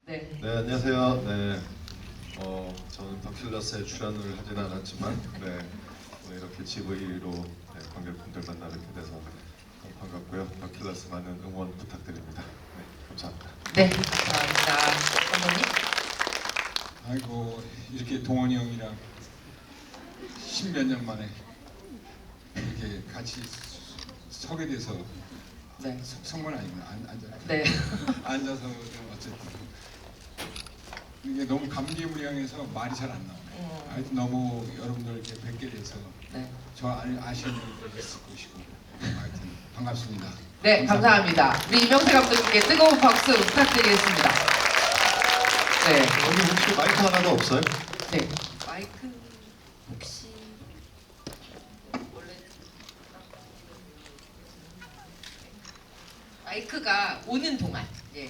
네. 네, 안녕하세요. 네, 저는 더킬러스에 출연을 하지는 않았지만, 네, 오늘 이렇게 GV로 관객분들 만나 뵙게 돼서 너무 반갑고요. 더킬러스 많은 응원 부탁드립니다. 네, 감사합니다. 네, 감사합니다. 감독님. 아이고 이렇게 동원이 형이랑 십몇 년 만에 이렇게 같이 서게 돼서 네. 성건 아니구나 앉아 네. 앉아서 어쨌든 이게 너무 감개무량해서 말이 잘 안 나오네. 하여튼 너무 여러분들 이렇게 뵙게 돼서 네. 저 아시는 분들 있을 것이고 하여튼 반갑습니다. 네, 감사합니다. 우리 이명세 감독님께 뜨거운 박수 부탁드리겠습니다. 네. 여기 혹시 마이크 하나도 없어요? 네. 마이크 혹시 원래 마이크가 오는 동안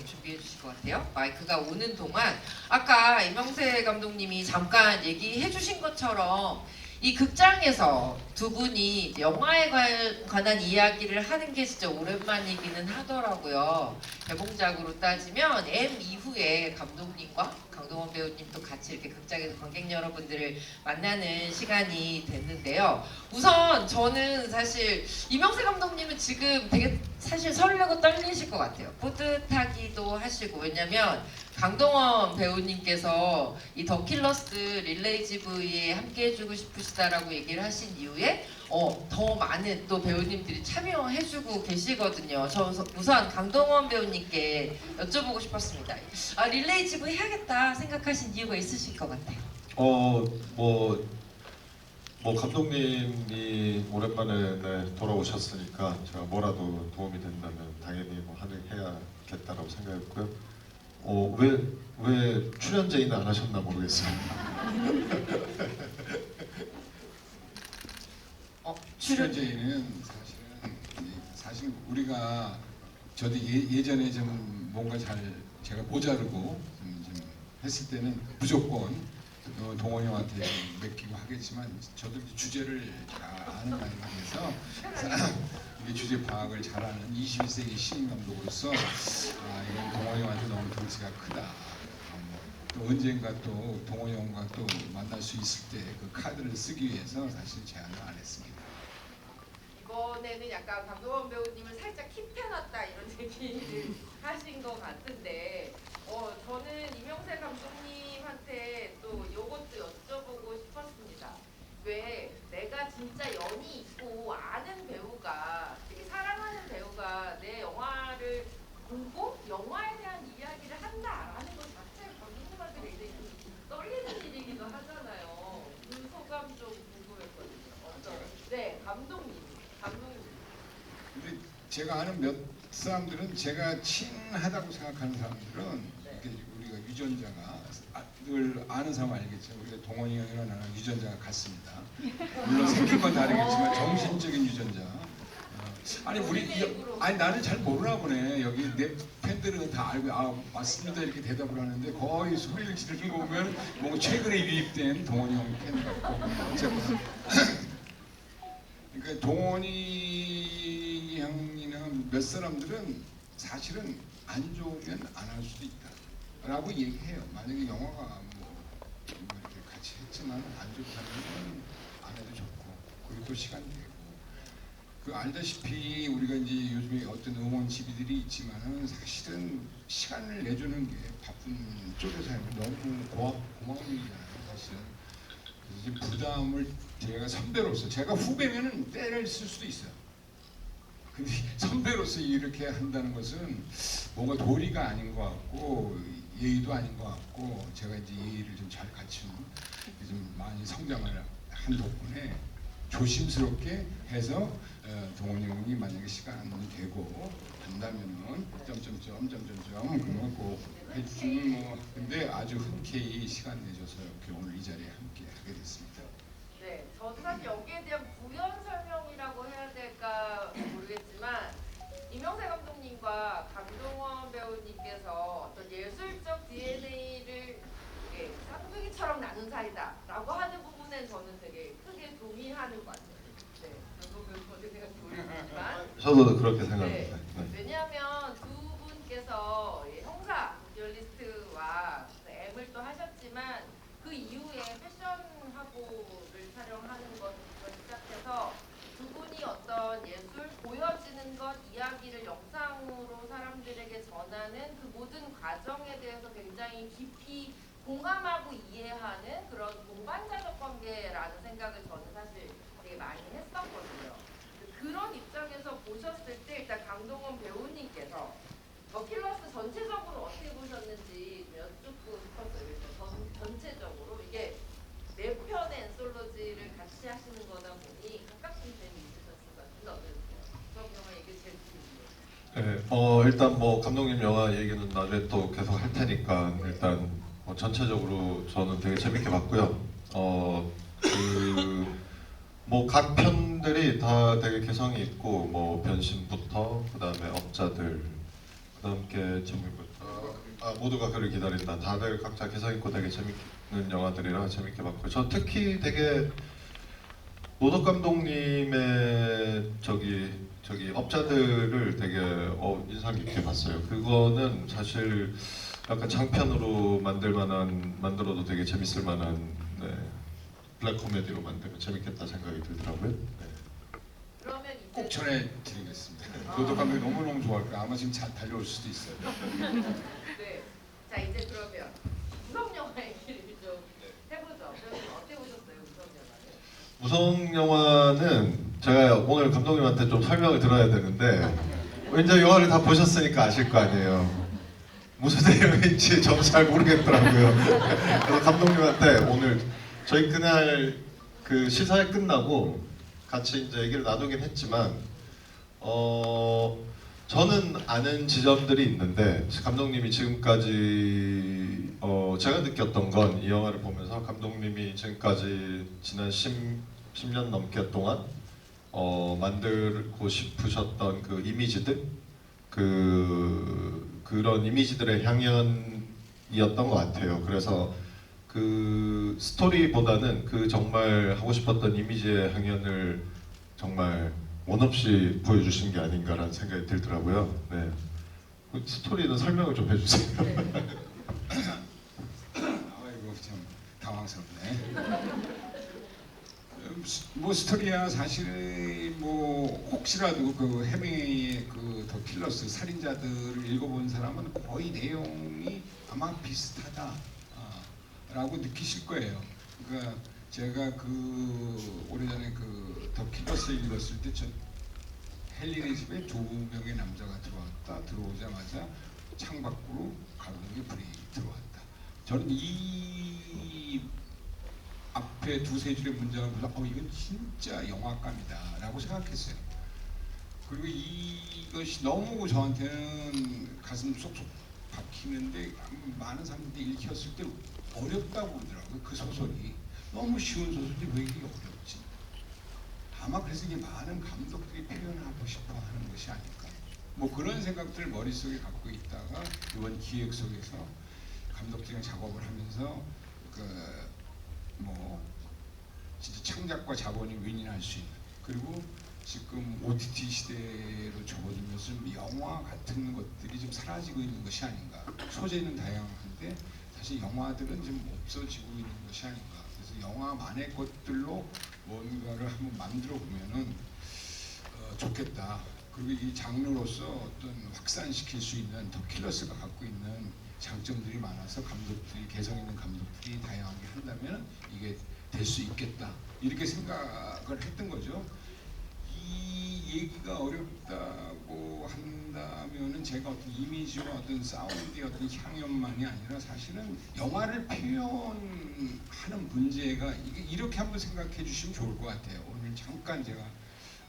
준비해 주실 것 같아요. 마이크가 오는 동안 아까 이명세 감독님이 잠깐 얘기해 주신 것처럼 이 극장에서 두 분이 영화에 관한 이야기를 하는 게 진짜 오랜만이기는 하더라고요. 개봉작으로 따지면 M 이후에 감독님과 강동원 배우님도 같이 이렇게 극장에서 관객 여러분들을 만나는 시간이 됐는데요. 우선 저는 사실 이명세 감독님은 지금 되게 사실 설레고 떨리실 것 같아요. 뿌듯하기도 하시고, 왜냐면 강동원 배우님께서 이 더킬러스 릴레이 GV에 함께 해주고 싶으시다라고 얘기를 하신 이후에 더 많은 또 배우님들이 참여해주고 계시거든요. 저 우선 강동원 배우님께 여쭤보고 싶었습니다. 릴레이 GV 해야겠다 생각하신 이유가 있으실 것 같아요. 뭐 감독님이 오랜만에 돌아오셨으니까 제가 뭐라도 도움이 된다면 당연히 뭐 해야겠다라고 생각했고요. 왜 출연 제의는 안 하셨나 모르겠어요. 출연제는 사실 우리가 저도 예전에 좀 뭔가 제가 모자르고 좀 했을 때는 무조건 동원이 형한테 맡기고 하겠지만 저도 주제를 잘 아는 관계에서 이게 주제 파악을 잘하는 21세기 신인 감독으로서 이건 동원이 형한테 너무 덩치가 크다. 또 언젠가 또 동원이 형과 또 만날 수 있을 때 그 카드를 쓰기 위해서 사실 제안을 안 했습니다. 이번에는 약간 강동원 배우님을 살짝 킵해놨다 이런 얘기를 하신 것 같은데 저는 이명세 감독님한테 또 이것도 여쭤보고 싶었습니다. 왜 내가 진짜 연이 있고 아는 배우가 되게 사랑하는 배우가 내 영화를 보고 영화에 대한 이야기를 한다라는 것 자체가 감독님한테 굉장히 떨리는 일이기도 하잖아요. 그 소감 좀 궁금했거든요. 네, 감독님. 근데 제가 아는 몇 사람들은 제가 친하다고 생각하는 사람들은 이렇게 우리가 유전자가 늘 아는 사람 알겠죠. 우리가 동원이 형이랑 나랑 유전자가 같습니다. 물론 생긴 건 다르겠지만 정신적인 유전자. 아니 나는 잘 모르나 보네. 여기 내 팬들은 다 알고 맞습니다 이렇게 대답을 하는데 거의 소리를 지르는 거 보면 뭔가 최근에 유입된 동원이 형 팬 같고. 그러니까 동원이 형이나 몇 사람들은 사실은 안 좋으면 안 할 수도 있다라고 얘기해요. 만약에 영화가 이렇게 같이 했지만 안 좋다면 안 해도 좋고 그리고 또 시간 되고 알다시피 우리가 이제 요즘에 어떤 응원 지비들이 있지만은 사실은 시간을 내주는 게 바쁜 쪽에서 하면 너무 고마운 일이잖아요. 사실은 그래서 부담을 제가 선배로서 제가 후배면은 때를 쓸 수도 있어요. 근데 선배로서 이렇게 한다는 것은 뭔가 도리가 아닌 것 같고 예의도 아닌 것 같고 제가 이제 예의를 좀 잘 갖춘 좀 많이 성장을 한 덕분에 조심스럽게 해서 동원이 형이 만약에 시간이 되고 한다면은 그러면 꼭 해주면 뭐 근데 아주 흔쾌히 시간 내줘서 이렇게 오늘 이 자리에 함께 하게 됐습니다. 네, 저도 사실 여기에 대한 부연 설명이라고 해야 될까 모르겠지만 이명세 감독님과 강동원 배우님께서 어떤 예술적 DNA를 쌍둥이처럼 나눈 사이다라고 하는 부분엔 저는 되게 크게 동의하는 것 같아요. 네, 저도 그렇게 생각이 모르겠지만 저도 그렇게 생각합니다. 왜냐하면 두 분께서 형사 듀얼리스트와 공감하고 이해하는 그런 동반자적 관계라는 생각을 저는 사실 되게 많이 했었거든요. 그런 입장에서 보셨을 때 일단 강동원 배우님께서 더킬러스 전체적으로 어떻게 보셨는지 좀 여쭙고 싶었어요. 그래서 전체적으로 이게 네 편의 엔솔로지를 같이 하시는 거다 보니 가깝은 점이 있으셨을 것 같은데 어떠세요? 그런 영화 얘기 제일 궁금해요. 네, 일단 뭐 감독님 영화 얘기는 나중에 또 계속 할 테니까 일단 전체적으로 저는 되게 재밌게 봤고요. 뭐 각 편들이 다 되게 개성이 있고 뭐 변신부터 그다음에 업자들 그다음에 제목부터 모두가 그를 기다린다 다들 각자 개성 있고 되게 재밌는 영화들이라 재밌게 봤고요. 저 특히 되게 노덕 감독님의 저기 업자들을 되게 인상 깊게 봤어요. 그거는 사실 약간 장편으로 만들어도 되게 재밌을 만한 네, 블랙 코미디로 만들면 재밌겠다 생각이 들더라고요. 네. 그러면 이제 꼭 전해드리겠습니다. 노덕 감독이 너무너무 좋아할 거예요. 아마 지금 잘 달려올 수도 있어요. 네. 자 이제 그러면 무성 영화 얘기를 좀 해보죠. 그럼 어떻게 보셨어요, 무성 영화는? 무성 영화는 제가 오늘 감독님한테 좀 설명을 들어야 되는데 이제 영화를 다 보셨으니까 아실 거 아니에요. 무슨 내용인지 저는 잘 모르겠더라고요. 그래서 감독님한테 오늘 저희 그날 그 시사회 끝나고 같이 이제 얘기를 나누긴 했지만 저는 아는 지점들이 있는데 감독님이 지금까지 제가 느꼈던 건 이 영화를 보면서 감독님이 지금까지 지난 10년 넘게 동안 만들고 싶으셨던 그 이미지들 그런 이미지들의 향연이었던 것 같아요. 그래서 그 스토리보다는 그 정말 하고 싶었던 이미지의 향연을 정말 원 없이 보여주신 게 아닌가라는 생각이 들더라고요. 네. 그 스토리는 설명을 좀 해주세요. 아이고 참 당황스럽네. 뭐 스토리야 사실 뭐 혹시라도 그 해밍웨이의 그 더 킬러스 살인자들을 읽어본 사람은 거의 내용이 아마 비슷하다라고 느끼실 거예요. 그러니까 제가 그 오래전에 그 더 킬러스를 읽었을 때 전 헬린의 집에 두 명의 남자가 들어오자마자 창밖으로 감독이 불이 들어왔다. 저는 이 앞에 두세 줄의 문장을 보고 이건 진짜 영화감이다 라고 생각했어요. 그리고 이것이 너무 저한테는 가슴 쏙쏙 박히는데 많은 사람들이 읽혔을 때 어렵다고 그러더라고요. 그 소설이 너무 쉬운 소설인데 왜 이게 어렵지? 아마 그래서 이게 많은 감독들이 표현하고 싶어 하는 것이 아닐까. 뭐 그런 생각들을 머릿속에 갖고 있다가 이번 기획 속에서 감독들이랑 작업을 하면서 뭐 진짜 창작과 자본이 윈윈할 수 있는, 그리고 지금 OTT 시대로 접어들면서 영화 같은 것들이 좀 사라지고 있는 것이 아닌가. 소재는 다양한데 사실 영화들은 좀 없어지고 있는 것이 아닌가. 그래서 영화만의 것들로 뭔가를 한번 만들어 보면은 좋겠다. 그리고 이 장르로서 어떤 확산시킬 수 있는 더 킬러스가 갖고 있는 장점들이 많아서 감독들이, 개성 있는 감독들이 다양하게 한다면 이게 될 수 있겠다, 이렇게 생각을 했던 거죠. 이 얘기가 어렵다고 한다면은 제가 어떤 이미지와 어떤 사운드의 어떤 향연만이 아니라 사실은 영화를 표현하는 문제가 이렇게 한번 생각해 주시면 좋을 것 같아요. 오늘 잠깐 제가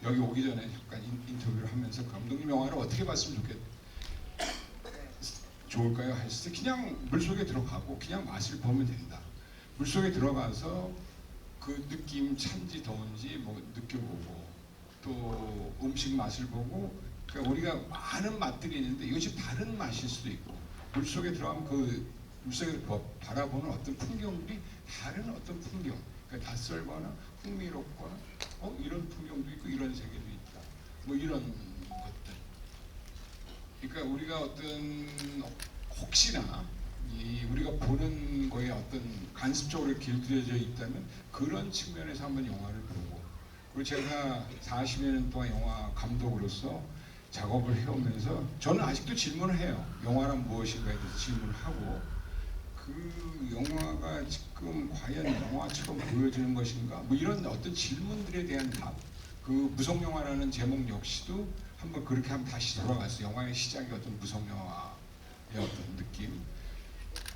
여기 오기 전에 잠깐 인터뷰를 하면서 감독님 영화를 어떻게 봤으면 좋을까요? 했을 때 그냥 물속에 들어가고 그냥 맛을 보면 된다. 물속에 들어가서 그 느낌 찬지 더운지 뭐 느껴보고 또 음식 맛을 보고, 그러니까 우리가 많은 맛들이 있는데 이것이 다른 맛일 수도 있고, 물속에 들어가면 그 물속에서 바라보는 어떤 풍경들이 다른 어떤 풍경, 그러니까 낯설거나 흥미롭거나 이런 풍경도 있고 이런 세계도 있다, 뭐 이런 것들. 그러니까 우리가 어떤 혹시나 우리가 보는 거에 어떤 간접적으로 길들여져 있다면 그런 측면에서 한번 영화를 보고, 그리고 제가 40여 년 동안 영화 감독으로서 작업을 해오면서 저는 아직도 질문을 해요. 영화란 무엇인가에 대해서 질문을 하고, 그 영화가 지금 과연 영화처럼 보여지는 것인가? 뭐 이런 어떤 질문들에 대한 답. 그 무성 영화라는 제목 역시도 한번 그렇게 한번 다시 돌아가서 영화의 시작이 어떤 무성 영화의 어떤 느낌.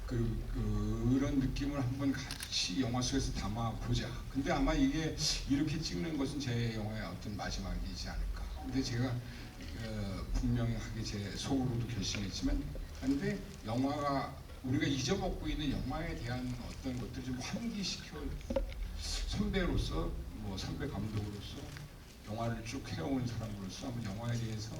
그런 느낌을 한번 같이 영화 속에서 담아보자. 근데 아마 이게 이렇게 찍는 것은 제 영화의 어떤 마지막이지 않을까. 근데 제가 분명하게 제 속으로도 결심했지만, 근데 영화가 우리가 잊어먹고 있는 영화에 대한 어떤 것들을 좀 환기시켜 선배로서, 뭐 선배 감독으로서 영화를 쭉 해온 사람으로서 한번 영화에 대해서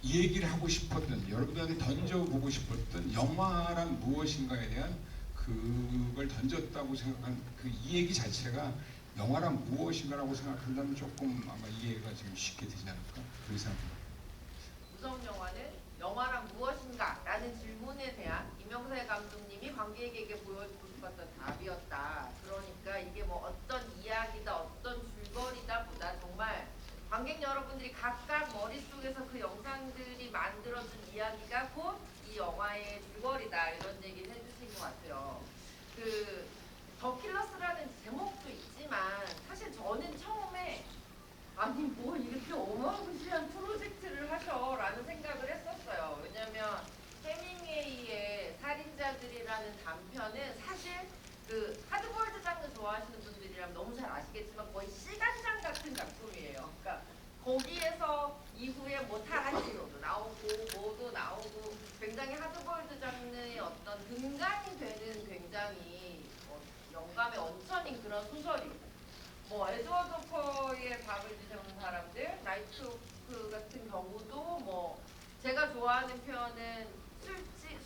이 얘기를 하고 싶었던, 여러분들한테 던져보고 싶었던 영화란 무엇인가에 대한 그걸 던졌다고 생각한 그 이 얘기 자체가 영화란 무엇인가라고 생각한다면 조금 아마 이해가 지금 쉽게 되지 않을까 그렇게 생각합니다. 무성 영화는 영화란 무엇인가? 라는 질문에 대한 이명세 감독님이 관객에게 보여주고 싶었던 답이었다. 그러니까 이게 뭐 어떤 이야기다, 어떤 줄거리다 보다 정말 관객 여러분들이 각각 머릿속에서 그 영상들이 만들어준 이야기가 곧 이 영화의 줄거리다, 이런 얘기를 해주신 것 같아요. 더 킬러스라는 제목도 있지만 사실 저는 처음에 아니 뭐 이렇게 어마무시한 프로젝트를 하셔 라는 생각을 했었어요. 왜냐면 해밍웨이의 살인자들이라는 단편은 사실 그 하드보일드 장르 좋아하시는 분들이라면 너무 잘 아시겠지만 거의 시간장 같은 작품이에요. 그러니까 거기에서 이후에 뭐 타란티노도 나오고 뭐도 나오고 굉장히 하드보일드 장르의 어떤 등장이 되는 굉장히 영감의 원천인 그런 소설이고, 뭐 에드워드 호퍼의 밤을 지새우는 사람들, 나이트워크 같은 경우도 뭐 제가 좋아하는 표현은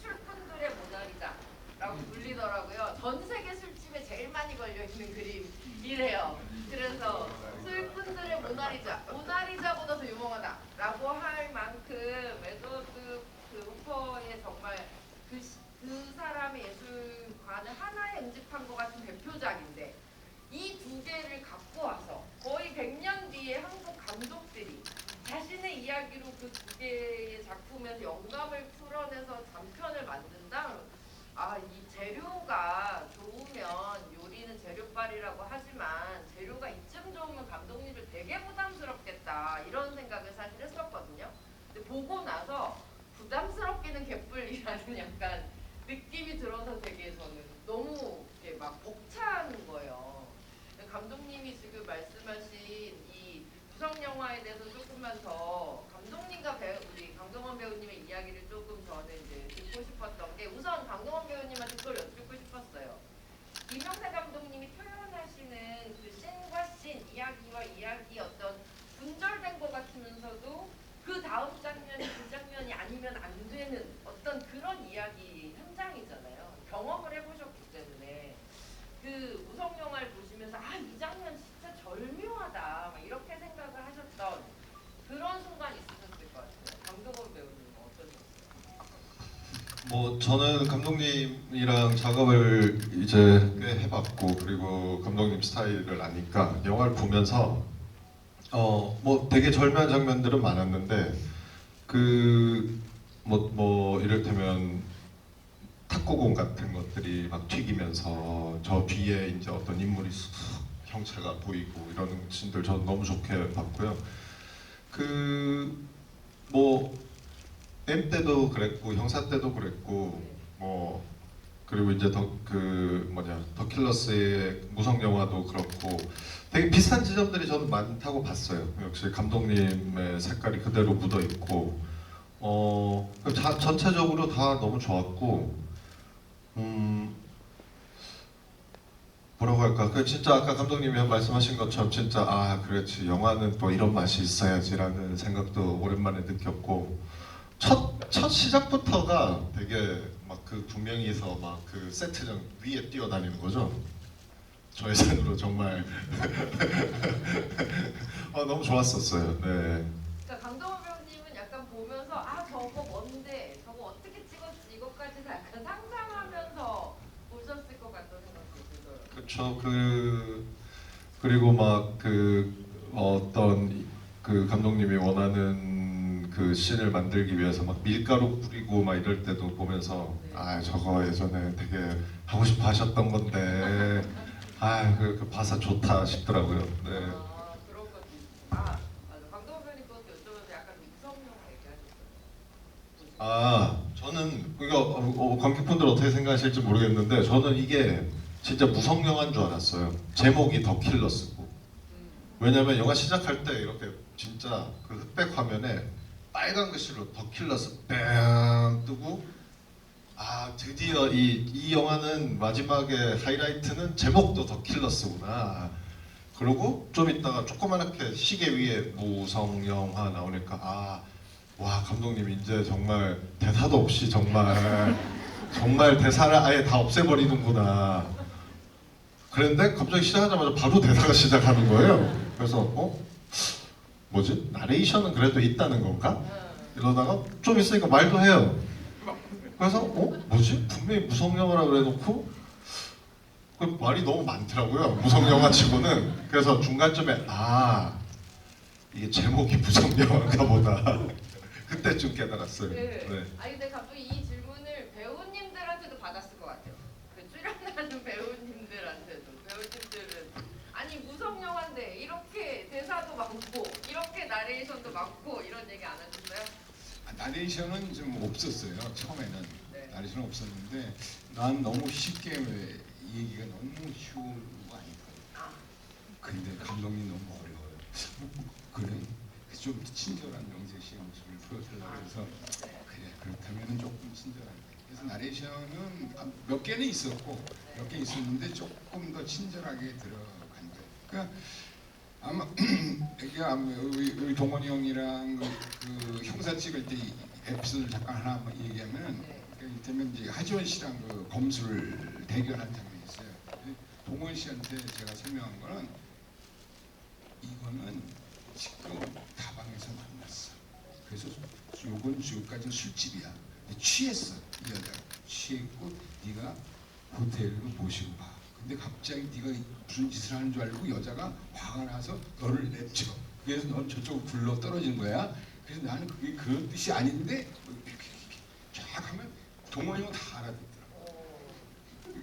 술꾼들의 모나리자라고 불리더라고요. 전 세계 술집에 제일 많이 걸려 있는 그림이래요. 그래서 술꾼들의 모나리자보다 더 유명하다라고 할 만큼 에드워드 호퍼의 정말 그 사람의 예술관을 하나에 응집한 것 같은 대표작인데, 이 두 개를 갖고 와서 거의 100년 뒤에 한국 감독들이 자신의 이야기로 그 두 개의 작품에서 영감을 풀어내서 단편을 만든다? 아, 이 재료가 좋으면 요리는 재료빨이라고 하지만 재료가 이쯤 좋으면 감독님들 되게 부담스럽겠다, 이런 생각을 사실 했었거든요. 근데 보고 나서 부담스럽게는 개뿔이라는 약간 느낌이 들어서 되게 저는 너무 이렇게 막 벅찬 거예요. 감독님이 지금 말씀하신 이 무성 영화에 대해서 조금만 더 감독님과 우리 강동원 배우님의 이야기를 조금 저는 이제 듣고 싶었던 게, 우선 강동원 배우님한테 그걸 여쭙고 싶었어요. 이명세 감독님이 표현하시는 그 씬과 씬, 이야기와 이야기 어떤 분절된 것 같으면서도 그 다음 장면이 그 장면이 아니면 안 되는 어떤 그런 이야기 현장이잖아요. 경험을 해보셨기 때문에 그 무성 영화를 보시면서 아, 이 장면 진짜 절묘하다, 막 이렇게 생각을 하셨던 그런 순간이 있으셨을 것 같아요. 강동원 배우님은 어떠셨어요? 뭐 저는 감독님이랑 작업을 이제 꽤 해봤고, 그리고 감독님 스타일을 아니까 영화를 보면서 뭐 되게 절묘한 장면들은 많았는데, 그 뭐 이를테면 탁구공 같은 것들이 막 튀기면서 저 뒤에 이제 어떤 인물이 쑥 형체가 보이고 이러는 씬들 저는 너무 좋게 봤고요. 뭐 M 때도 그랬고 형사 때도 그랬고, 뭐 그리고 이제 더 킬러스의 무성 영화도 그렇고 되게 비슷한 지점들이 저는 많다고 봤어요. 역시 감독님의 색깔이 그대로 묻어 있고, 전체적으로 다 너무 좋았고, 뭐라고 할까? 그 진짜 아까 감독님이 말씀하신 것처럼 진짜 아, 그렇지, 영화는 또 이런 맛이 있어야지라는 생각도 오랜만에 느꼈고, 첫 시작부터가 되게 막 그 두 명이서 막 그 세트장 위에 뛰어다니는 거죠. 저의 생으로 정말 너무 좋았었어요. 네. 그러니까 강동원 배우님은 약간 보면서 아, 저거 뭔데, 저거 어떻게 찍었지, 이것까지 다 약간 상상하면서 보셨을 것 같다는 생각이 들어요. 그렇죠. 그리고 막 어떤 그 감독님이 원하는 그 씬을 만들기 위해서 막 밀가루 뿌리고 막 이럴 때도 보면서 네. 아 저거 예전에 되게 하고 싶어 하셨던 건데 그 바사 좋다 싶더라고요. 네. 아, 그런 것도 있- 아, 맞아. 강동원 배우님 것도 여쭤보면 약간 미성령 얘기하셨어요. 저는 이거 관객분들 어떻게 생각하실지 모르겠는데 저는 이게 진짜 무성영한 줄 알았어요. 제목이 더 킬러스고. 왜냐면 영화 시작할 때 이렇게 진짜 그 흑백 화면에 빨간 글씨로 더 킬러스 뺨 뜨고 드디어 이 영화는 마지막에 하이라이트는 제목도 더 킬러스구나. 그리고 좀 있다가 조그맣게 시계 위에 무성영화 나오니까 와 감독님 이제 정말 대사도 없이 정말 대사를 아예 다 없애버리는구나. 그런데 갑자기 시작하자마자 바로 대사가 시작하는 거예요. 그래서 뭐지? 나레이션은 그래도 있다는 건가? 이러다가 좀 있으니까 말도 해요. 그래서 뭐지? 분명히 무성영화라 그래놓고 그 말이 너무 많더라고요. 무성영화 치고는. 그래서 중간쯤에 이게 제목이 무성영화인가 보다. 그때쯤 깨달았어요. 네. 네. 아니 근데 갑자기 이 질문을 배우님들한테도 받았을 것 같아요. 그 출연하는 배우님들한테도 배우님들은 아니 무성 영화인데 이렇게 대사도 많고 이렇게 나레이션도 많고 이런 얘기 안 하셨어요? 나레이션은 좀 없었어요. 처음에는 네. 나레이션은 없었는데 난 너무 쉽게 이 얘기가 너무 쉬운 거 아닐까. 아, 근데 감독님 너무 어려워요. 그래 좀 친절한 명세 씨의 모습을 보여주려고 해서 그래 그렇다면 조금 친절한데 그래서 나레이션은 몇 개는 있었고 몇 개 있었는데 조금 더 친절하게 들어간 거예요. 그러니까 아마 우리 동원이 형이랑 그 형사 찍을 때 에피소드 잠깐 하나 얘기하면 이때면 이제 하지원 씨랑 그 검수를 대결한 장면이 있어요. 동원 씨한테 제가 설명한 거는 이거는 지금 다방에서 만났어. 그래서 요건 지금까지 술집이야. 취했어. 이 여자가 취했고 네가 호텔로 모시고 가. 근데 갑자기 네가 무슨 짓을 하는 줄 알고 여자가 화가 나서 너를 냅쳐. 그래서 넌 저쪽으로 굴러 떨어지는 거야. 그래서 나는 그게 그런 뜻이 아닌데 이렇게 쫙 하면 동원이 형은 다 알아듣더라고.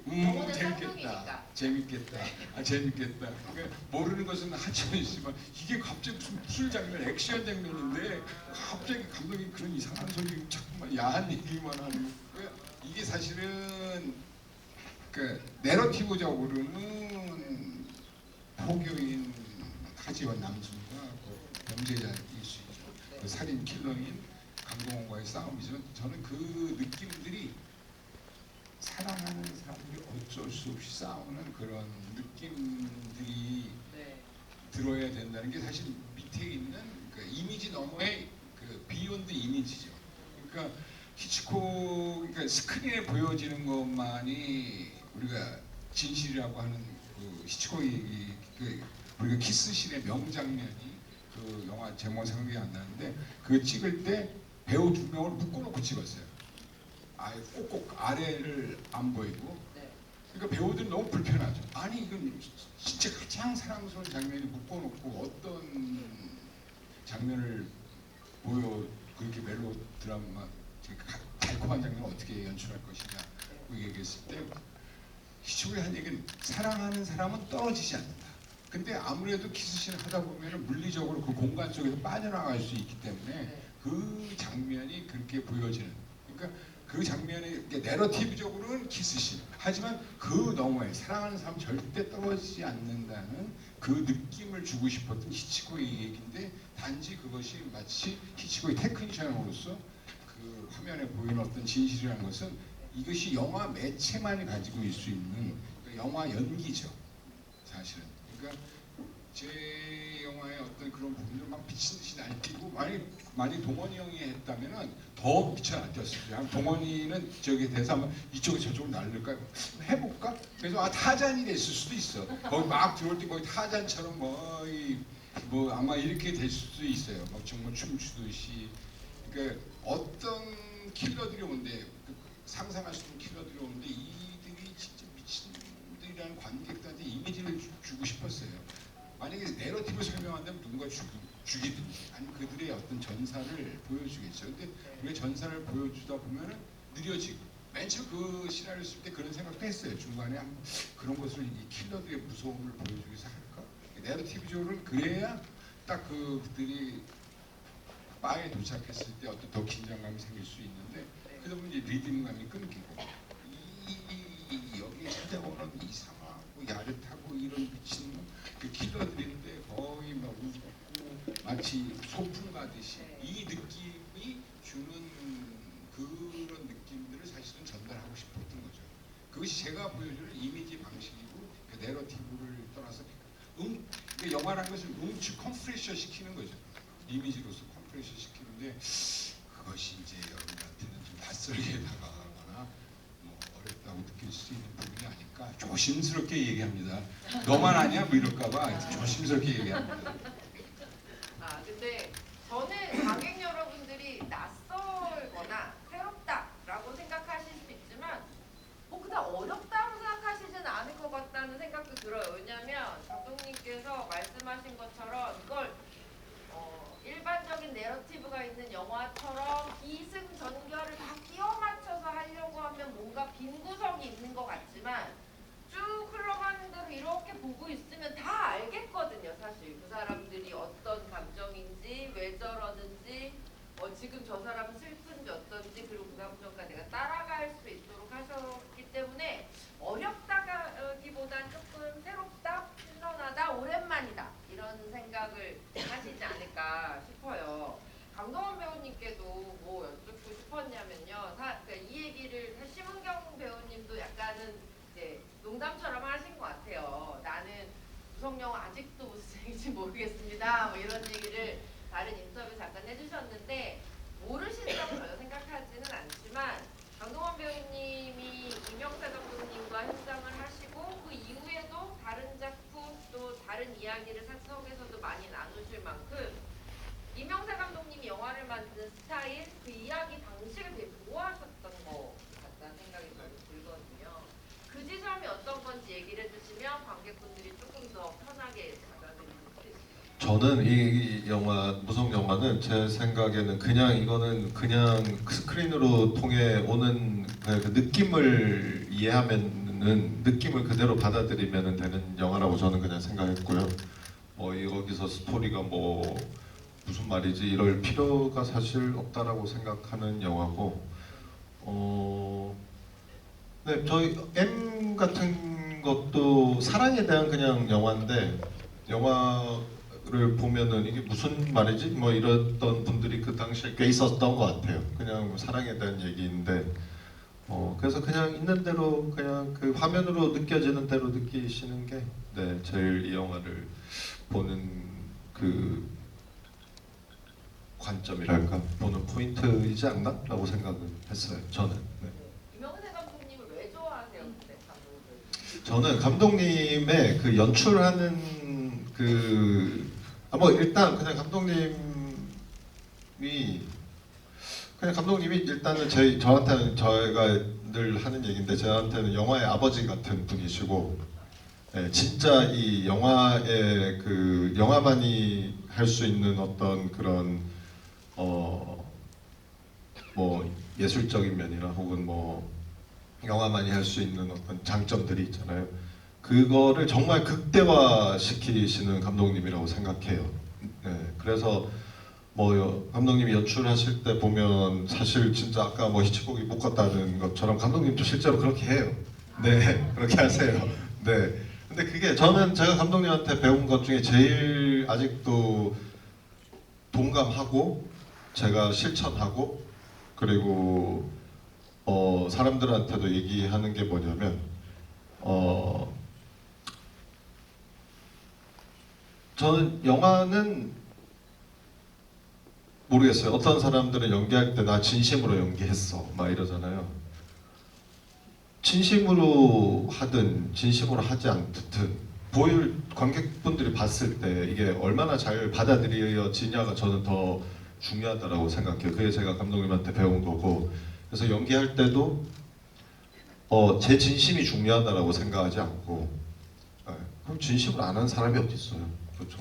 영혼의 재밌겠다. 쌍둥이니까. 재밌겠다. 재밌겠다. 그러니까 모르는 것은 하지만 씨만 이게 갑자기 무슨 장면, 액션 장면인데 갑자기 감독이 그런 이상한 소리, 자꾸만 야한 얘기만 하는. 그러니까 이게 사실은 그 내러티브적으로는 포교인 하지원 남순과 그 범죄자일 수 있죠. 그 살인 킬러인 강동원과의 싸움이죠. 저는 그 느낌들이 사랑하는 사람들이 어쩔 수 없이 싸우는 그런 느낌들이 들어야 된다는 게 사실 밑에 있는 그 이미지 너머의 그 비욘드 이미지죠. 그러니까 그러니까 스크린에 보여지는 것만이 우리가 진실이라고 하는 그 히치콕이 우리가 키스신의 명장면이 그 영화 제목 생각이 안 나는데 그 찍을 때 배우 두 명을 묶어놓고 찍었어요. 아예 꼭꼭 아래를 안 보이고. 그러니까 배우들이 너무 불편하죠. 아니 이건 진짜 가장 사랑스러운 장면이 묶어놓고 어떤 장면을 그렇게 멜로 드라마 달콤한 장면을 어떻게 연출할 것이냐고 얘기했을 때 히치콕이 한 얘기는 사랑하는 사람은 떨어지지 않는다. 근데 아무래도 키스씬을 하다 보면 물리적으로 그 공간 속에서 빠져나갈 수 있기 때문에 그 장면이 그렇게 보여지는. 그러니까 그 장면이 내러티브적으로는 키스씬. 하지만 그 너머에 사랑하는 사람 절대 떨어지지 않는다는 그 느낌을 주고 싶었던 히치콕의 얘기인데 단지 그것이 마치 히치콕의 테크니션으로서 그 화면에 보이는 어떤 진실이라는 것은 이것이 영화 매체만이 가지고 있을 수 있는 영화 연기죠. 사실은. 그러니까 제 영화의 어떤 그런 부분을 막 미친 듯이 날뛰고 만약 동원이 형이 했다면은 더 미쳐 날뛰었을 거예요. 동원이는 저기 대사 한번 이쪽에 저쪽으로 날릴까 해볼까? 그래서 타잔이 됐을 수도 있어. 거기 막 들어올 때 거의 타잔처럼 거의 뭐 아마 이렇게 될 수도 있어요. 막 정말 춤추듯이. 그러니까 어떤 킬러들이 오는데 상상할 수 없는 킬러들이 오는데 이들이 진짜 미친들이라는 관객들한테 이미지를 주고 싶었어요. 만약에 내러티브 설명한다면 누군가 죽음. 죽이든지 아니면 그들의 어떤 전사를 보여주겠죠. 근데 우리가 전사를 보여주다 보면은 느려지고 맨 처음 그 시나리오 쓸 때 그런 생각도 했어요. 중간에 한번 그런 것을 이 킬러들의 무서움을 보여주기 위해서 할까? 내러티브적으로는 그래야 딱 그들이 바에 도착했을 때 어떤 더 긴장감이 생길 수 있는데 그러다 보면 이제 리듬감이 끊기고 여기에 찾아오는 이상하고 야릇하고 이런 미친 그 킬러들인데 거의 막 웃고 마치 소풍 가듯이 이 느낌이 주는 그런 느낌들을 사실은 전달하고 싶었던 거죠. 그것이 제가 보여주는 이미지 방식이고 그 내러티브를 떠나서 그 영화라는 것을 컴프레셔 시키는 거죠. 이미지로서 컴프레셔 시키는데 그것이 이제 여러분한테는 좀 낯설게 다가가거나 뭐 어렵다고 느낄 수 있는 부분이 아닐까 조심스럽게 얘기합니다. 너만 아냐? 뭐 이럴까봐 조심스럽게 얘기합니다. 아 근데 저는 관객 여러분들이 낯설거나 새롭다라고 생각하실 수 있지만 그다음 어렵다고 생각하시진 않을 것 같다는 생각도 들어요. 왜냐하면 감독님께서 말씀하신 것처럼 이걸 일반적인 내러티브가 있는 영화처럼 기승전결을 다 끼워 맞춰서 하려고 하면 뭔가 빈 구석이 있는 것 같지만 쭉 흘러가는 대로 이렇게 보고 있으면 다 알겠거든요. 사실 그 사람들이 어떤 감정인지 왜 저러는지 지금 저 사람은 슬픈지 어떤지 그리고 그 감정과 내가 따라갈 수 있도록 하셨기 때문에 어렵다기보단 조금 새롭다, 신선하다, 오랜만이다 이런 생각을 하시지 않을까 싶어요. 강동원 배우님께도 뭐 여쭙고 싶었냐면요. 그러니까 이 얘기를 심은경 배우님도 약간은 이제 농담처럼 하신 것 같아요. 나는 구성영화 아직도 무슨 얘기인지 모르겠습니다. 뭐 이런 얘기를 다른 인터뷰 잠깐 해주셨는데 모르신다고 전혀 생각하지는 않지만 강동원 배우님이 이명세 감독님과 협상을 하시고 그 이후에도 다른 작품 또 다른 이야기를 사석에서도 많이 나누실 만큼 이명세 감독님이 영화를 만드는 스타일, 그 이야기 방식을 되게 좋아하셨던 것 같다는 생각이 저는 들거든요. 그 지점이 어떤 건지 얘기를 해주시면 관객분들이 조금 더 편하게 받아들일 수 있습니다. 저는 이 영화 무성 영화는 제 생각에는 그냥 이거는 그냥 스크린으로 통해 오는 그 느낌을 이해하면은 느낌을 그대로 받아들이면 되는 영화라고 저는 그냥 생각했고요. 여기서 스토리가 뭐 무슨 말이지 이럴 필요가 사실 없다라고 생각하는 영화고 네, 저희 M 같은 것도 사랑에 대한 그냥 영화인데 영화를 보면은 이게 무슨 말이지 뭐 이랬던 분들이 그 당시에 꽤 있었던 것 같아요. 그냥 사랑에 대한 얘기인데 그래서 그냥 있는 대로 그냥 그 화면으로 느껴지는 대로 느끼시는 게 네, 제일 이 영화를 보는 그 관점이랄까 보는 포인트이지 않나라고 생각을 했어요. 저는. 네. 이명세 감독님을 왜 좋아하세요, 근데 감독님? 저는 감독님의 그 연출하는 뭐 일단 그냥 감독님이 일단은 저한테는 저희가 늘 하는 얘기인데 저한테는 영화의 아버지 같은 분이시고 네, 진짜 이 영화의 그 영화만이 할 수 있는 어떤 그런 뭐 예술적인 면이나 혹은 뭐 영화만이 할 수 있는 어떤 장점들이 있잖아요. 그거를 정말 극대화시키시는 감독님이라고 생각해요. 네, 그래서 뭐 감독님이 연출하실 때 보면 사실 진짜 아까 뭐 히치콕이 못 갔다는 것처럼 감독님도 실제로 그렇게 해요. 네, 그렇게 하세요. 네. 근데 그게 저는 제가 감독님한테 배운 것 중에 제일 아직도 동감하고 제가 실천하고 그리고 사람들한테도 얘기하는 게 뭐냐면 저는 영화는 모르겠어요. 어떤 사람들은 연기할 때 나 진심으로 연기했어 막 이러잖아요. 진심으로 하든 진심으로 하지 않든 보일 관객분들이 봤을 때 이게 얼마나 잘 받아들여지냐가 저는 더 중요하다고 생각해요. 그게 제가 감독님한테 배운 거고 그래서 연기할 때도 제 진심이 중요하다고 생각하지 않고 그럼 진심을 안 하는 사람이 어디 있어요? 그렇죠?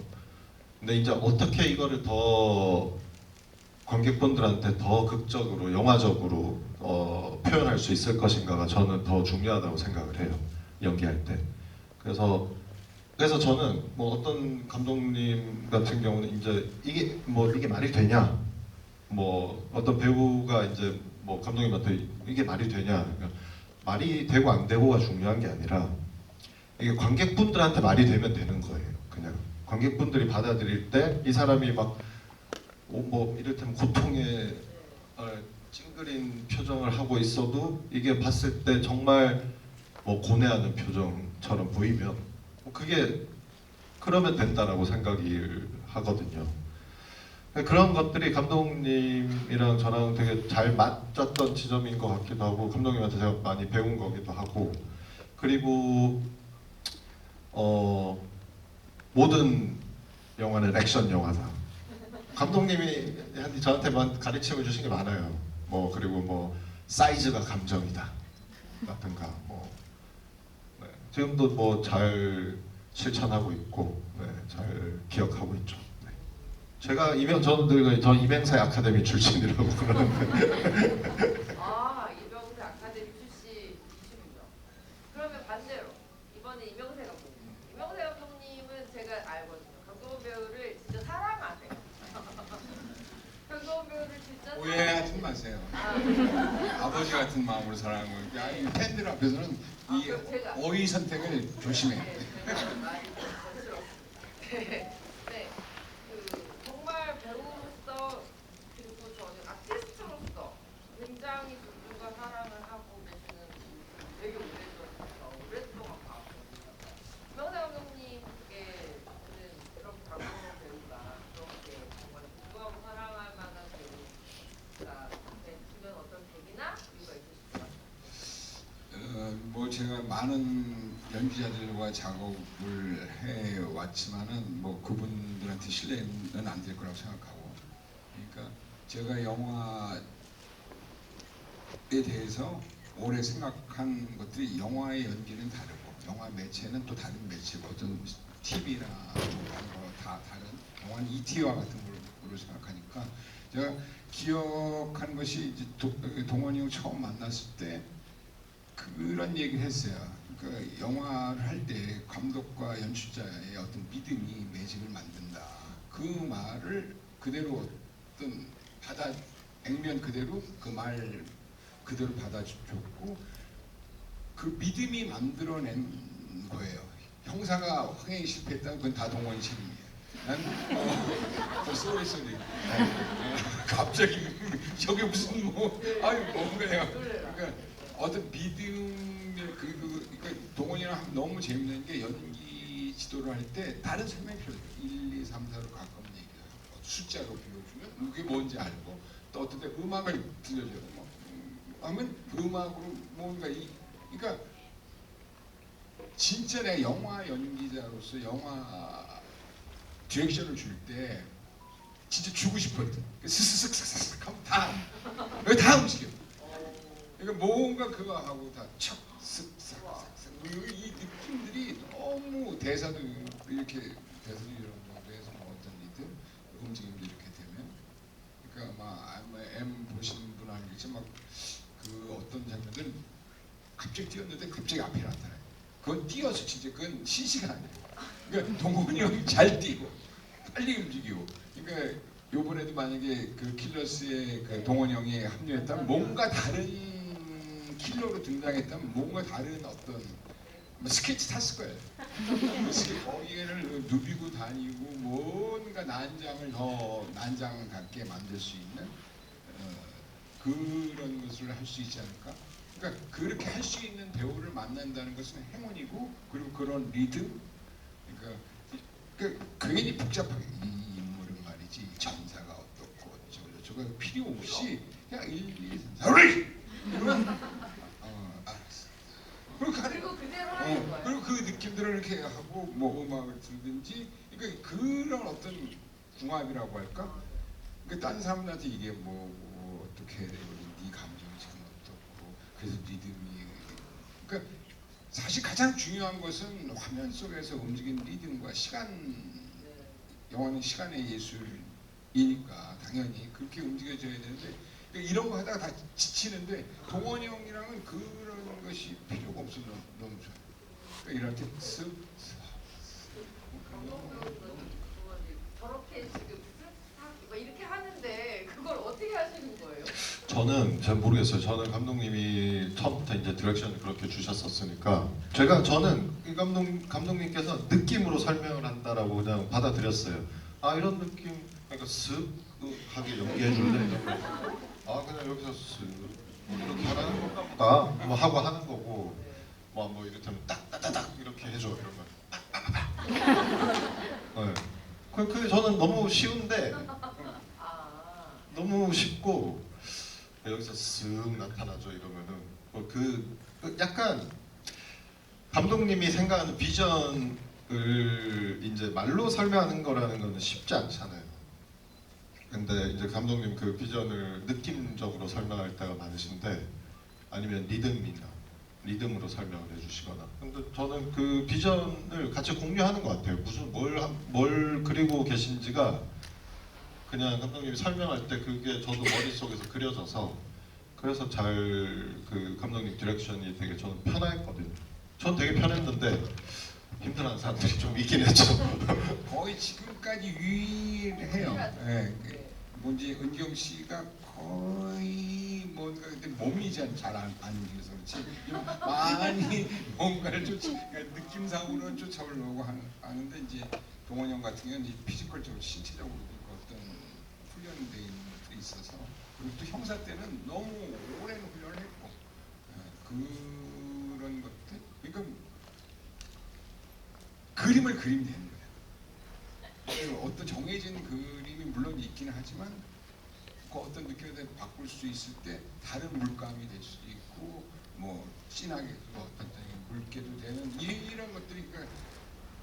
근데 이제 어떻게 이거를 더 관객분들한테 더 극적으로 영화적으로 표현할 수 있을 것인가가 저는 더 중요하다고 생각을 해요. 연기할 때. 그래서 저는 뭐 어떤 감독님 같은 경우는 이제 이게 말이 되냐, 뭐 어떤 배우가 이제 뭐 감독님한테 이게 말이 되냐, 그러니까 말이 되고 안 되고가 중요한 게 아니라 이게 관객분들한테 말이 되면 되는 거예요. 그냥 관객분들이 받아들일 때 이 사람이 막 뭐 이를테면 고통에 찡그린 표정을 하고 있어도 이게 봤을 때 정말 뭐 고뇌하는 표정처럼 보이면 그게 그러면 된다라고 생각을 하거든요. 그런 것들이 감독님이랑 저랑 되게 잘 맞았던 지점인 것 같기도 하고 감독님한테 제가 많이 배운 거기도 하고 그리고 모든 영화는 액션 영화다. 감독님이 저한테만 가르쳐 주신 게 많아요. 뭐 그리고 뭐 사이즈가 감정이다 같은가 뭐 네. 지금도 뭐 잘 실천하고 있고 네. 잘 기억하고 있죠. 네. 제가 저 이명세 아카데미 출신이라고 그러는데 아, 이명세 아카데미 출신이시군요. 그러면 반대로 이번에 이명세 감독님은 제가 알거든요. 강동원 배우를 진짜 사랑하세요. 강동원 배우를 진짜 오해하지 마세요. 아버지 같은 마음으로 사랑하고 이 팬들 앞에서는 이 그럼 제가 어휘 선택을 조심해. 많이 거칠었어요. 네, 정말 배우로서 그리고 저는 아티스트로서 굉장히 존중과 사랑을 하고 계시는 되게 오랫동안 봐왔거든요. 이명세 감독님께는 그런 강동원 배우가 그렇게 정말 존중하고 사랑할 만한 배우가 되시면 어떤 계기나 이유가 있으실까요? 뭐 제가 많은 연기자들과 작업을 해 왔지만은 뭐 그분들한테 신뢰는 안 될 거라고 생각하고, 그러니까 제가 영화에 대해서 오래 생각한 것들이 영화의 연기는 다르고 영화 매체는 또 다른 매체고 어떤 TV나 뭐 다 다른 영화는 ET와 같은 걸로 생각하니까 제가 기억한 것이 이제 동원이 형 처음 만났을 때 그런 얘기를 했어요. 그러니까 영화를 할 때 감독과 연출자의 어떤 믿음이 매직을 만든다. 그 말을 그대로 어떤 액면 그대로 그 말 그대로 받아줬고 그 믿음이 만들어낸 거예요. 형사가 확행이 실패했다면 그건 다 동원이 책임이에요. 난 쏘리 갑자기 저게 무슨 뭔가요. 그러니까 어떤 믿음의 그러니까 동원이랑 너무 재밌는 게 연기 지도를 할 때 다른 설명이 필요해요. 1, 2, 3, 4로 가까운 얘기가 숫자로 비워주면 그게 뭔지 알고 또 어떤 때 음악을 들려줘요. 하면 그 음악으로 뭔가 그러니까 진짜 내가 영화 연기자로서 영화 디렉션을 줄 때 진짜 주고 싶었던 스스슥슥슥 하면 다 움직여. 그러니까 뭔가 그거 하고 다 척, 쓱, 싹, 싹, 싹. 이 느낌들이 너무 대사도 이렇게 대사도 이런 정도에서 뭐 어떤 리듬, 움직임도 이렇게 되면, 그러니까 아마 M 보시는 분 알겠지만 그 어떤 장면들 갑자기 뛰었는데 갑자기 앞에 나타나요. 그건 뛰어서 진짜 그건 시시가 아니에요. 그러니까 동건이 형이 잘 뛰고 빨리 움직이고, 그러니까 요번에도 만약에 그 킬러스에 그 동원이 형이 합류했다면 뭔가 다른 킬러로 등장했다면 뭔가 다른 어떤 스케치 탔을 거예요. 거기를 누비고 다니고 뭔가 난장을 더 난장 같게 만들 수 있는 그런 것을 할 수 있지 않을까? 그러니까 그렇게 할 수 있는 배우를 만난다는 것은 행운이고, 그리고 그런 리듬, 그러니까 굉장히 복잡하게 이 인물은 말이지 전사가 어떻고 저거 필요 없이 그냥 1, 2, 3, 4 그러면 알았어. 그리고 그대로 하는 거예요. 그리고 그 느낌들을 이렇게 하고 뭐 음악을 들든지, 그러니까 그런 어떤 궁합이라고 할까? 그러니까 다른 사람들한테 이게 뭐 어떻게 해야 되고 네 감정이 지금 어떻고 그래서 리듬이, 그러니까 사실 가장 중요한 것은 화면 속에서 움직이는 리듬과 시간 영화는 시간의 예술이니까 당연히 그렇게 움직여져야 되는데 그러니까 이런 거 하다가 다 지치는데 동원이 형이랑은 그런 것이 필요가 없어. 너무 좋아. 그러니까 이렇게 쓱 저렇게 지금 뭐 이렇게 하는데 그걸 어떻게 하시는 거예요? 저는 잘 모르겠어요. 저는 감독님이 처음부터 이제 디렉션을 그렇게 주셨었으니까 저는 이 감독님께서 느낌으로 설명을 한다라고 그냥 받아들였어요. 아 이런 느낌 그러니까 쓱하게 연기해 줄래 이러면 아 그냥 여기서 쓱 이렇게 하라는 건가 보다 뭐 하고 하는 거고 뭐 이를테면 딱딱딱 이렇게 해줘 이러면 네. 그게 저는 너무 쉬운데 너무 쉽고 여기서 쓱 나타나죠 이러면은 그 약간 감독님이 생각하는 비전을 이제 말로 설명하는 거라는 거는 쉽지 않잖아요. 근데 이제 감독님 그 비전을 느낌적으로 설명할 때가 많으신데 아니면 리듬으로 설명을 해주시거나. 근데 저는 그 비전을 같이 공유하는 것 같아요. 무슨 뭘 그리고 계신지가 그냥 감독님이 설명할 때 그게 저도 머릿속에서 그려져서 그래서 그 감독님 디렉션이 되게 저는 편했거든요. 전 되게 편했는데 힘들어하는 사람들이 좀 있긴 했죠. 거의 지금까지 유일해요. 예. 뭔지 은경 씨가 거의 뭔가 근데 몸이 잘안 움직여서 그렇지 좀 많이 뭔가를 그러니까 느낌상으로는 쫓아오려고 하는데 이제 동원 형 같은 경우는 이제 피지컬적으로 신체적으로 어떤 훈련돼 있는 것들이 있어서 그리고 또 형사 때는 너무 오랜 훈련을 했고 그런 것들 그러니까 그림을 그리면 되는 거예요. 어떤 정해진 그림이 물론 있기는 하지만 그 어떤 느낌에 대해 바꿀 수 있을 때 다른 물감이 될 수도 있고 뭐 진하게 어떤 묽게도 되는 이런 것들이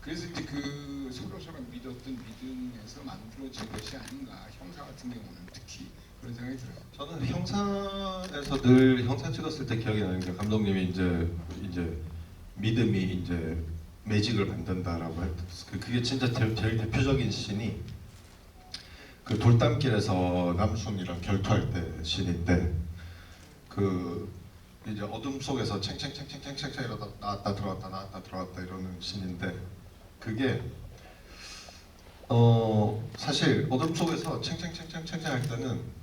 그래서 이제 그 서로 믿었던 믿음에서 만들어진 것이 아닌가 형사 같은 경우는 특히 그런 생각이 들어요. 저는 형사에서 늘 형사 찍었을 때 기억이 나는 게 감독님이 이제 믿음이 이제 매직을 만든다라고 그게 진짜 제일 대표적인 씬이 그 돌담길에서 남순이랑 결투할 때 씬인데 그 이제 어둠 속에서 챙챙챙챙챙챙 이러다 나왔다 들어갔다 이러는 씬인데 그게 사실 어둠 속에서 챙챙챙챙챙 할 때는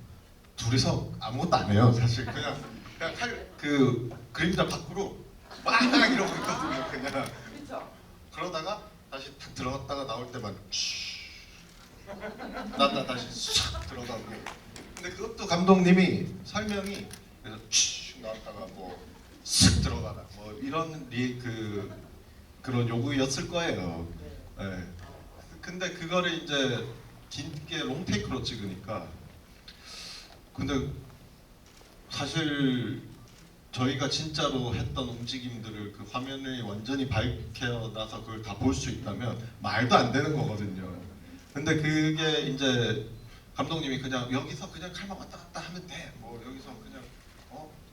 둘이서 아무것도 안 해요. 사실 그냥 그 그림자 밖으로 막 이러고 있거든요. 그냥 그렇죠. 그러다가 다시 탁 들어갔다가 나올 때만 나왔다 다시 싹 들어가고. 근데 그것도 감독님이 설명이 그래서 나왔다가 쓱 들어가라 이런 그런 요구였을 거예요. 네. 근데 그거를 이제 긴게 롱테이크로 찍으니까 근데 사실 저희가 진짜로 했던 움직임들을 그 화면이 완전히 밝혀놔서 그걸 다 볼 수 있다면 말도 안 되는 거거든요. 근데 그게 이제 감독님이 그냥 여기서 그냥 칼만 왔다 갔다 하면 돼. 여기서 그냥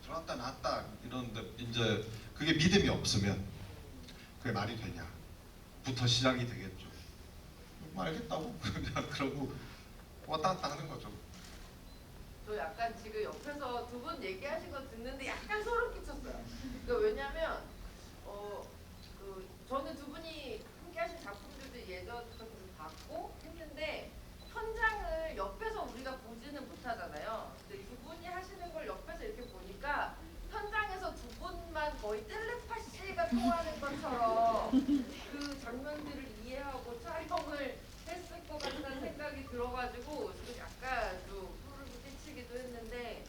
들어왔다 나왔다 이러는데 이제 그게 믿음이 없으면 그게 말이 되냐? 부터 시작이 되겠죠. 알겠다고 그냥 그러고 왔다 갔다 하는 거죠. 저 약간 지금 옆에서 두 분 얘기하신 거 듣는데 약간 소름 끼쳤어요. 그러니까 왜냐면 저는 두 분이 함께 하신 작품들도 예전부터 계속 봤고 했는데 현장을 옆에서 우리가 보지는 못하잖아요. 근데 두 분이 하시는 걸 옆에서 이렇게 보니까 현장에서 두 분만 거의 텔레파시가 통하는 것처럼 그 장면들을 이해하고 촬영을 했을 것 같다는 생각이 들어가지고 지금 약간 좀 소름이 끼치기도 했는데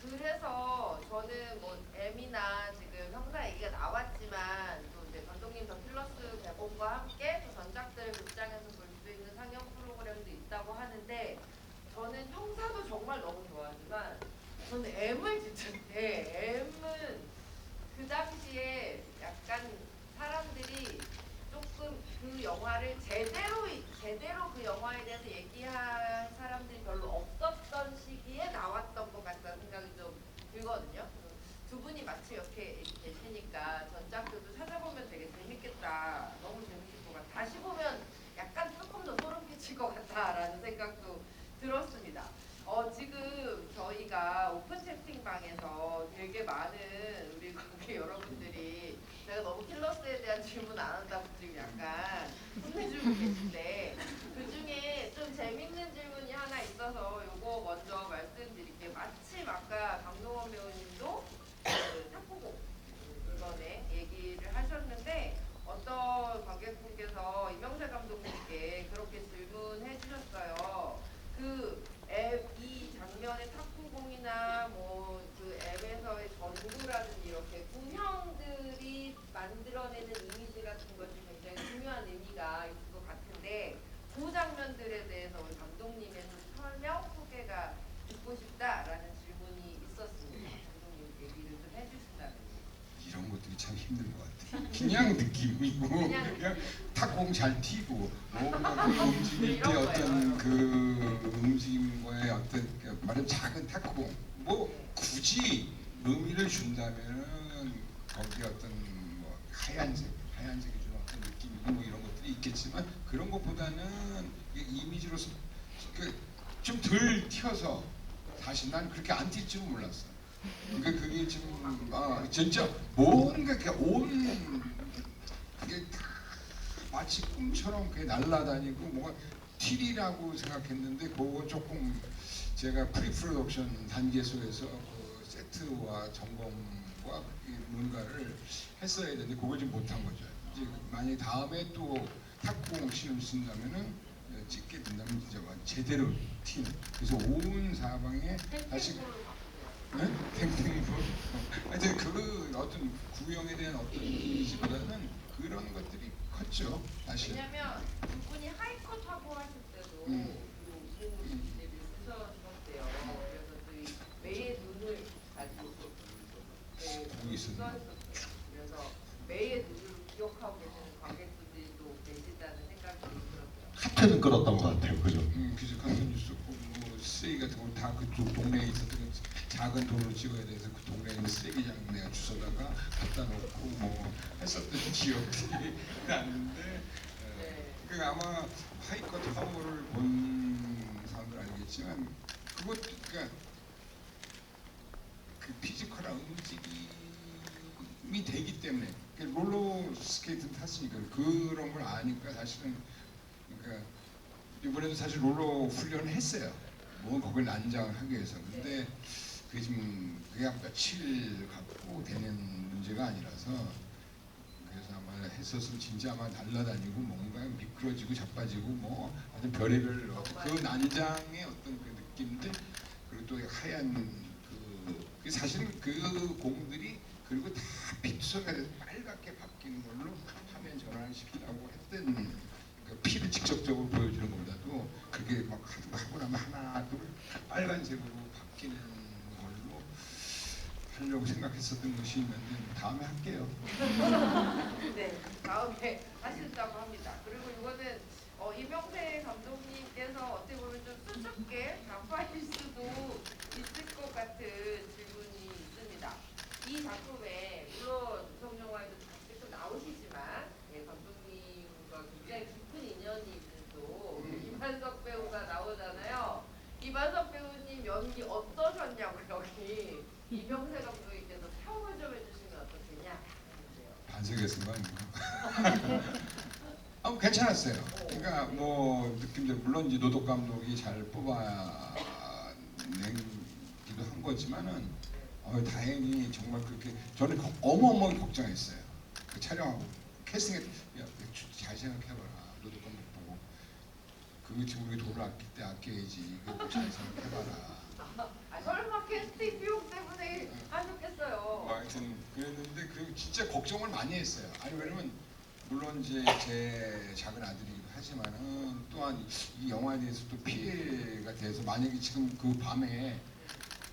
그래서 저는 M이나 지금 형사 얘기가 나왔지만 또 이제 감독님 더 필러스 개봉과 함께 또 전작들을 극장에서 볼 수 있는 상영 프로그램도 있다고 하는데 저는 형사도 정말 너무 좋아하지만 저는 M을 진짜 M은 그 당시에 약간 사람들이 조금 그 영화를 제대로 그 영화에 대해서 얘기할 사람들이 별로 없었던 시기에 나왔던 것 같다는 생각이 좀 들거든요. 두 분이 마치 이렇게 계시니까 전작들도 찾아보면 되게 재밌겠다. 너무 재밌을 것 같아. 다시 보면 약간 조금 분이 계신데 그 중에 좀 재밌는 질문이 하나 있어서 요거 먼저 말씀드릴게요. 마침 아까 강동원 배우님도 그 탁구공 이번에 얘기를 하셨는데 어떤 관객분께서 이명세 감독님께 그렇게 질문해 주셨어요. 이 장면의 탁구공이나 뭐 그 앱에서의 전구라든지 이렇게 구형들이 만들어내는 이미지 같은 것이 굉장히 중요한 의미가 있을 것 같은데 그 장면들에 대해서 우리 감독님의 좀 설명 소개가 듣고 싶다라는 질문이 있었습니다. 감독님 얘기를 좀 해주신다면. 이런 것들이 참 힘든 것 같아. 그냥 느낌이고 그냥 탁공 잘 튀고 그 움직일 때 어떤 그 움직임과의 어떤 말하자면 작은 탁공 뭐 굳이 의미를 준다면은 거기에 어떤 뭐 하얀색이 주는 어떤 느낌이고 뭐 이런 것들이 있겠지만 그런 것보다는 이미지로서 좀 덜 튀어서 사실 난 그렇게 안 튈 줄은 몰랐어. 그러니까 그게 지금 진짜 뭔가 이렇게 그게 다 마치 꿈처럼 그게 날아다니고 뭔가 틸이라고 생각했는데 그거 조금 제가 프리프로덕션 단계소에서 그 세트와 점검과 뭔가를 했어야 되는데 그걸 좀 못한 거죠. 이제 만약 다음에 또 탁구공 씬을 쓴다면은 찍게 된다면 진짜 제대로 튄. 그래서 온 사방에 다시 탱탱볼. 하여튼 그 어떤 구형에 대한 어떤 이미지보다는 그런 것들이 컸죠. 사실. 왜냐면 두 분이 하이컷 하고 하실 때도 그 이모씨들을 쓰셨었대요. 그래서 저희 매의 눈을 가지고 거기 있었나? 써있었어요. 그래서 매의 눈을 기억하고 계시는 관객분들이 또 계시다는 생각이 들었어요. 하트는 끌었던 것 같아요. 그죠? 그래서 강연 뉴스 뭐 쓰레기 같은 거 다 그쪽 동네에 있었던 작은 돈으로 찍어야 돼서 그 동네에 있는 쓰레기장 내가 주워다가 갖다 놓고 뭐 했었던 기억들이 나는데 그 아마 하이컷 화물을 본 사람들 알겠지만 그것 그러니까 그 피지컬한 움직임이 되기 때문에 롤러 스케이트를 탔으니까 그런 걸 아니까 사실은 그러니까 이번에도 사실 롤러 훈련을 했어요. 뭐 거길 난장을 하기 위해서. 근데 그게 지금 그게 며칠 갖고 되는 문제가 아니라서 그래서 아마 했었으면 진짜 아마 날아다니고 뭔가 미끄러지고 자빠지고 뭐 아주 별의별 그 난장의 어떤 그 느낌들 그리고 또 하얀 그 사실은 그 공들이 그리고 다 빛소리가 돼서 빨갛게 바뀌는 걸로 화면 전환을 시키려고 했던 그 피를 직접적으로 보여주는 것보다도 그게 막 하고 나면 하나 둘 빨간색으로 바뀌는 걸로 하려고 생각했었던 것이 있는데 다음에 할게요. 네, 다음에 하신다고 합니다. 그리고 이거는 이명세 감독님께서 어떻게 보면 좀 수줍게 답하실 수도 있을 것 같은 질문이 있습니다. 이 작품에 물론 유성영화에도 가끔 나오시지만 감독님과 굉장히 깊은 인연이 있는 또 이만석 배우가 나오잖아요. 이만석 배우님 연기 어떠셨냐고 여기 이명세 감독님께서 평을 좀 해주시면 어떻겠냐 하는데요. 반색했으면 괜찮았어요. 그러니까 뭐 느낌대로 물론 이제 노덕 감독이 잘 뽑아내기도 한 거지만은 다행히 정말 그렇게 저는 어마어마하게 걱정했어요. 그 촬영하고 캐스팅에 잘 생각해봐라. 노덕 감독 보고 그거 지금 우리 돈을 아낄 때 아껴야지. 그거 잘 생각해봐라. 설마 캐스팅 비용 때문에 하셨겠어요. 하여튼 그랬는데 그 진짜 걱정을 많이 했어요. 아니 왜냐면 물론 이제 제 작은 아들이기도 하지만은 또한 이 영화에 대해서 또 피해가 돼서 만약에 지금 그 밤에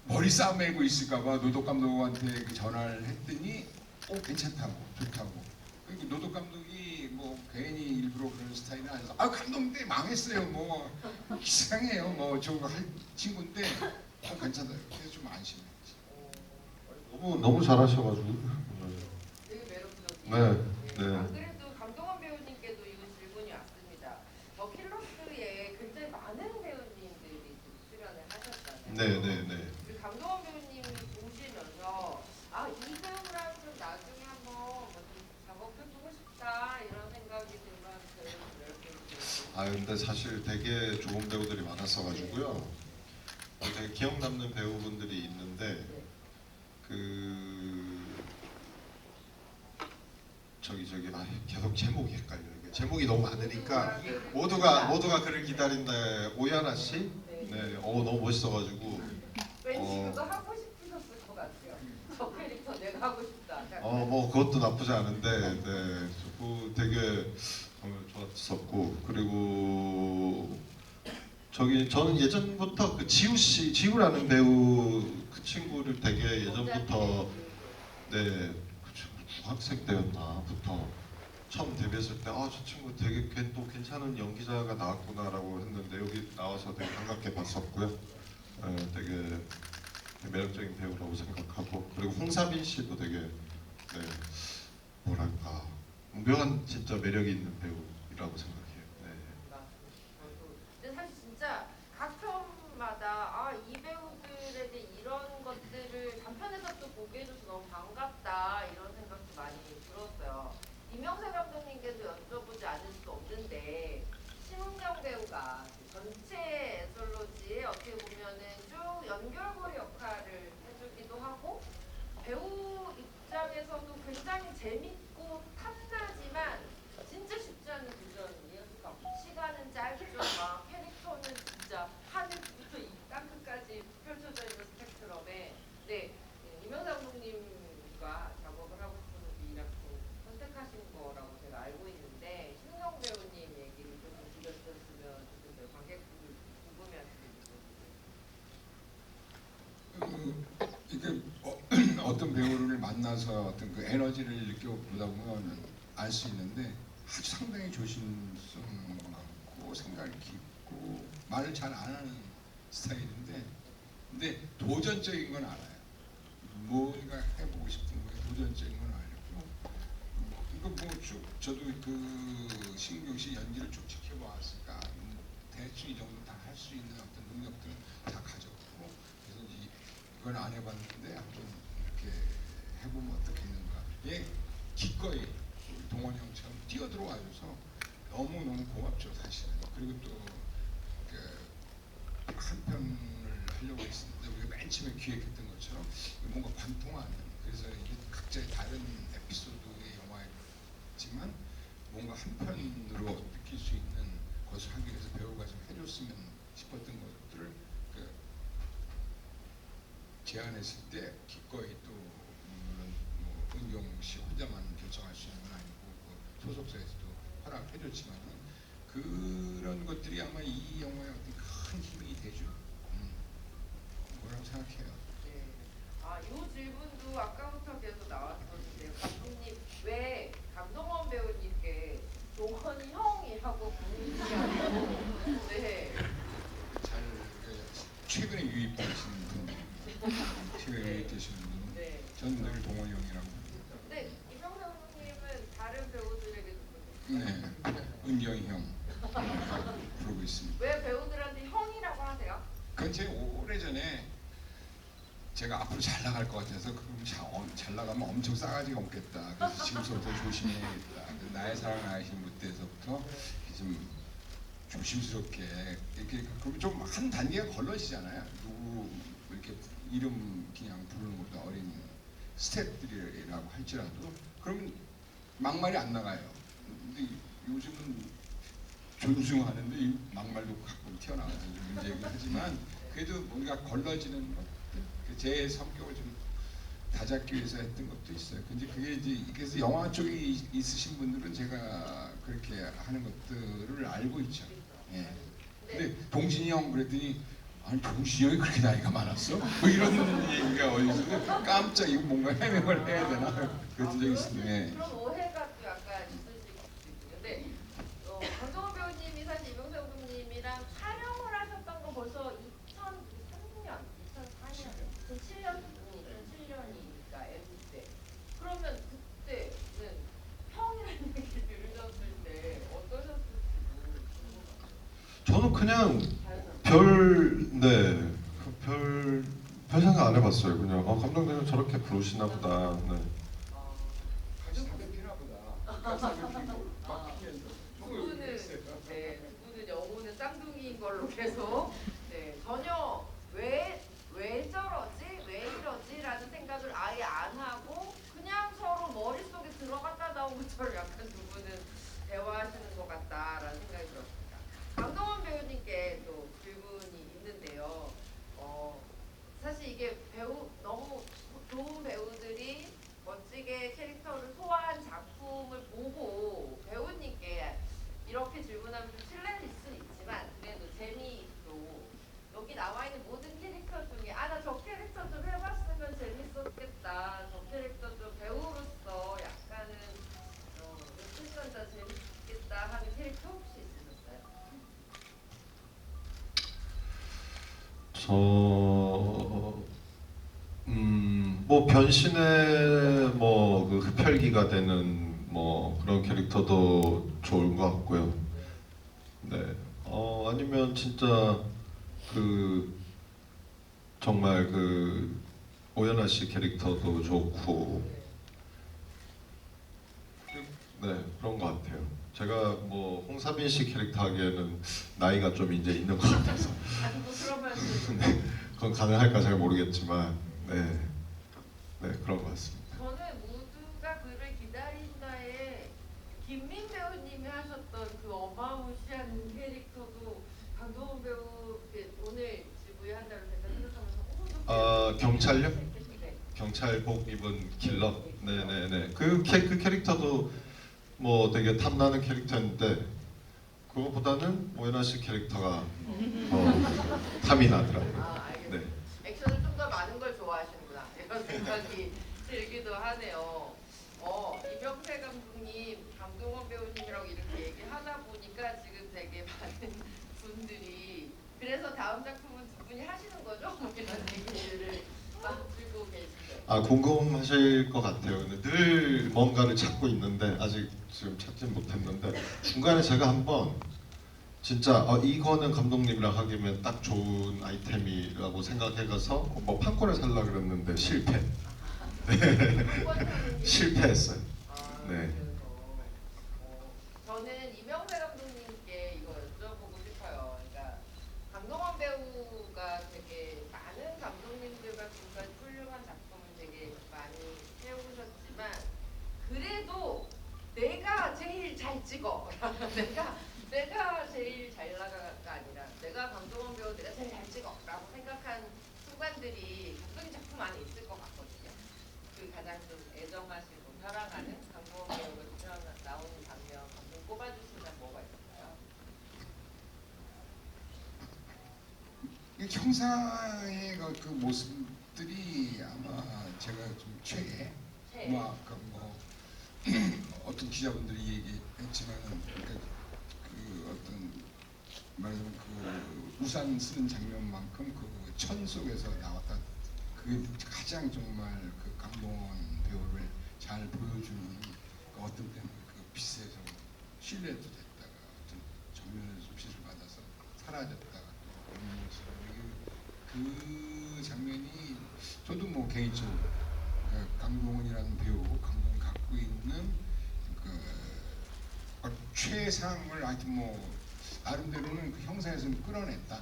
머리 싸움 메고 있을까봐 노덕 감독한테 그 전화를 했더니 괜찮다고 좋다고. 그리고 노덕 감독이 뭐 괜히 일부러 그런 스타일은 아니어서 감독님 망했어요 뭐 이상해요 뭐 저거 할 친구인데 괜찮아요. 그래서 좀 안심했지. 너무 잘하셔가지고. 되게 매력적이에요. 네. 안 그래도 감동원 배우님께도 이 질문이 왔습니다. 킬러스에 굉장히 많은 배우님들이 출연을 하셨잖아요. 네. 그 감동원 배우님 보시면서 이 배우랑 좀 나중에 한번 뭐 좀 작업해보고 싶다 이런 생각이 들면 배우들 이렇게 아 근데 사실 되게 좋은 배우들이 많았어가지고요. 되게 기억 남는 배우분들이 있는데 그 저기 계속 제목이 헷갈려요. 이게 제목이 너무 많으니까 모두가 그를 기다린다. 오연아 씨, 네, 너무 멋있어가지고. 왠지 그거 하고 싶으셨을 것 같아요. 저 캐릭터 내가 하고 싶다. 뭐 그것도 나쁘지 않은데, 네, 그 되게 좋았었고 그리고 저는 예전부터 그 지우라는 배우 그 친구를 되게 예전부터 네 중학생 때였나부터 처음 데뷔했을 때 저 친구 되게 또 괜찮은 연기자가 나왔구나라고 했는데 여기 나와서 되게 반갑게 봤었고요. 되게 매력적인 배우라고 생각하고 그리고 홍사빈 씨도 되게 네, 뭐랄까 묘한 진짜 매력이 있는 배우라고 생각해요. 네. 근데 사실 진짜 각 편마다 이 배우들에게 이런 것들을 단편에서 또 보게 해줘서 너무 반갑다 이런 생각도 많이 들었어요. 이명세 감독님께도 여쭤보지 않을 수 없는데 심은경 배우가 전체 에솔로지에 어떻게 보면은 쭉 연결고리 역할을 해주기도 하고 배우 입장에서도 굉장히 재밌고 탐나지만 진짜 쉽지 않은 도전이에요. 시간은 짧지만 캐릭터는 진짜 하늘부터 이 땅끝까지 펼쳐져 있는 스펙트럼에 이명세 감독님과 작업을 하고 싶은 이 작품 선택하신 거라고 제가 알고 있는데 신은경 배우님 얘기를 좀 드렸었으면 좋겠어요. 관객분들 궁금해하시는 이게 어떤 배우를 만나서 어떤 그 에너지를 느껴보다 보면 알 수 있는데 아주 상당히 조심성 많고 생각이 깊고 말을 잘 안 하는 스타일인데 근데 도전적인 건 알아요. 뭔가 해보고 싶은 거에 도전적인 건 알고 이거 쭉 저도 그 신경 씨 연기를 쭉 지켜봐왔으니까 대충 이 정도 다 할 수 있는 어떤 능력들은 다 가졌고 그래서 이건 안 해봤는데 한번 이렇게 해보면 어떻겠는가. 기꺼이 우리 동원이 형처럼 뛰어들어와줘서 너무너무 고맙죠 사실은. 그리고 또 한 편을 하려고 했었는데 우리가 맨 처음에 기획했던 것처럼 뭔가 관통하는 그래서 이게 각자의 다른 에피소드의 영화였지만 뭔가 한 편으로 느낄 수 있는 것을 하기 위해서 배우가 좀 해줬으면 싶었던 것들을 제안했을 때 기꺼이 또 물론 은경 씨 혼자만 결정할 수 있는 건 아니고 그 소속사에서도 허락해줬지만은 그런 것들이 아마 이 영화의 어떤 큰 힘이 되죠. 뭐라고 생각해요. 이 질문도 아까부터 계속 나왔었는데요. 감독님 왜 강동원 배우님께 동원이 형이라고 부르시지 않고 잘 최근에 유입되신 분, 최근에 유입되신 분은 저는 늘 동원이 형이라고. 근데 이명세 감독님은 다른 배우들에게도 은경이 형 부르고 있습니다. 왜 배우들한테 형이라고 하세요? 그건 제 오래전에 제가 앞으로 잘 나갈 것 같아서 그럼 잘 나가면 엄청 싸가지가 없겠다. 그래서 지금부터 조심해야겠다. 나의 사랑 아이신 그때서부터 좀 조심스럽게 이렇게 그럼 좀 한 단계가 걸러지잖아요. 누구 이렇게 이름 그냥 부르는 것보다 어린 스태프들이라고 할지라도 그러면 막말이 안 나가요. 근데 요즘은 존중하는데 이 막말도 가끔 튀어나와서 좀 문제이긴 하지만 그래도 뭔가 걸러지는 것들 제 성격을 좀 다잡기 위해서 했던 것도 있어요. 근데 그게 이제 그래서 영화 쪽에 있으신 분들은 제가 그렇게 하는 것들을 알고 있죠. 근데 동진이 형 그랬더니 아니 동진이 형이 그렇게 나이가 많았어? 뭐 이런 얘기가 어디서 깜짝 이거 뭔가 해명을 해야 되나 그랬던 적이 있습니다. 그런 오해가 또 약간 있으실 수 있고요. 근데 강동원 배우님이 사실 이명세 감독님이랑 촬영을 하셨던 건 벌써 2003년, 2004년, 2007년이니까 MZ 때. 그러면 그때는 형이라는 얘기를 들으셨을 때 어떠셨을지 저는 그냥 별 생각 안 해봤어요. 그냥 감독님은 저렇게 부르시나 보다. 네. 같이 담배 피나 보다. 두 분은 뭐 변신의 뭐 그 흡혈귀가 되는 뭐 그런 캐릭터도 좋은 것 같고요. 네. 아니면 진짜 그 정말 그 오연아 씨 캐릭터도 좋고, 네 그런 것 같아요. 제가 뭐 홍사빈 씨 캐릭터 하기에는 나이가 좀 이제 있는 것 같아서 아니 뭐 그런 말씀. 네, 그건 가능할까 잘 모르겠지만, 네, 네 그런 것 같습니다. 저는 모두가 그를 기다린다에 김민 배우님이 하셨던 그 어마무시한 캐릭터도 강동원 배우 오늘 GV 한다고 제가 생각하면서 경찰요? 네. 경찰복 입은 킬러. 네네네. 그 캐릭터도 뭐 되게 탐나는 캐릭터인데 그거보다는 오연아 씨 캐릭터가 탐이 나더라고요. 알겠습니다. 네. 액션을 좀 더 많은 걸 좋아하시는구나 이런 생각이 들기도 하네요. 이병세 감독님, 강동원 배우님이라고 이렇게 얘기하다 보니까 지금 되게 많은 분들이 그래서 다음 작품은 두 분이 하시는 거죠? 뭐 이런 얘기를 만들고 계시죠. 궁금하실 것 같아요. 근데 늘 뭔가를 찾고 있는데 아직 지금 찾진 못했는데 중간에 제가 한번 진짜 이거는 감독님이랑 하기면 딱 좋은 아이템이라고 생각해가서 뭐 판권을 살라 그랬는데 실패. 실패했어요. 네. 저는 이명세 감독님께 이거 여쭤보고 싶어요. 그러니까 강동원 배우가 되게 많은 감독님들과 지금까지 훌륭한 작품을 되게 많이 해오셨지만 그래도 내가 제일 잘 찍어. 내가 제일 잘 나가가 아니라 내가 강동원 배우 내가 제일 잘 찍어라고 생각한 순간들이 각종 작품 안에 있을 것 같거든요. 그 가장 좀 애정하시고 사랑하는 강동원 배우가 나오는 장면 감독 꼽아주시면 뭐가 있을까요? 이 형사의 그 모습들이 아마 제가 좀 최애. 뭐 아까 뭐 어떤 기자분들이 얘기했지만은 그 어떤 말하자면 그 우산 쓰는 장면만큼 그 천 속에서 나왔다. 그게 가장 정말 그 강동원 배우를 잘 보여주는 그 어떤 때는 그 빛에서 실내도 됐다가 어떤 정면에서 빛을 받아서 사라졌다가 그런 모습. 그 장면이 저도 뭐 개인적으로 그 강동원이라는 배우, 강동원이 갖고 있는 그 최상을 하여튼 뭐 나름대로는 그 형사에서는 끌어냈다.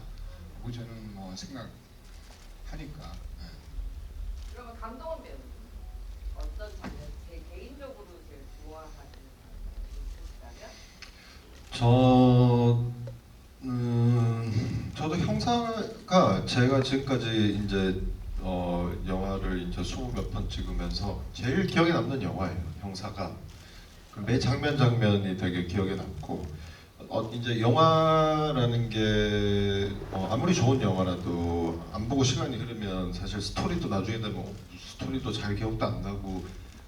고 저는 뭐 생각하니까. 네. 그러면 강동원 배우 어떤 장면 제 개인적으로 제일 좋아하시는 장면 있으시다면? 저도 형사가 제가 지금까지 이제 영화를 이제 20몇 편 찍으면서 제일 기억에 남는 영화예요. 형사가 매 장면이 되게 기억에 남고 이제 영화라는 게 아무리 좋은 영화라도 안 보고 시간이 흐르면 사실 스토리도 나중에 되면 스토리도 잘 기억도 안 나고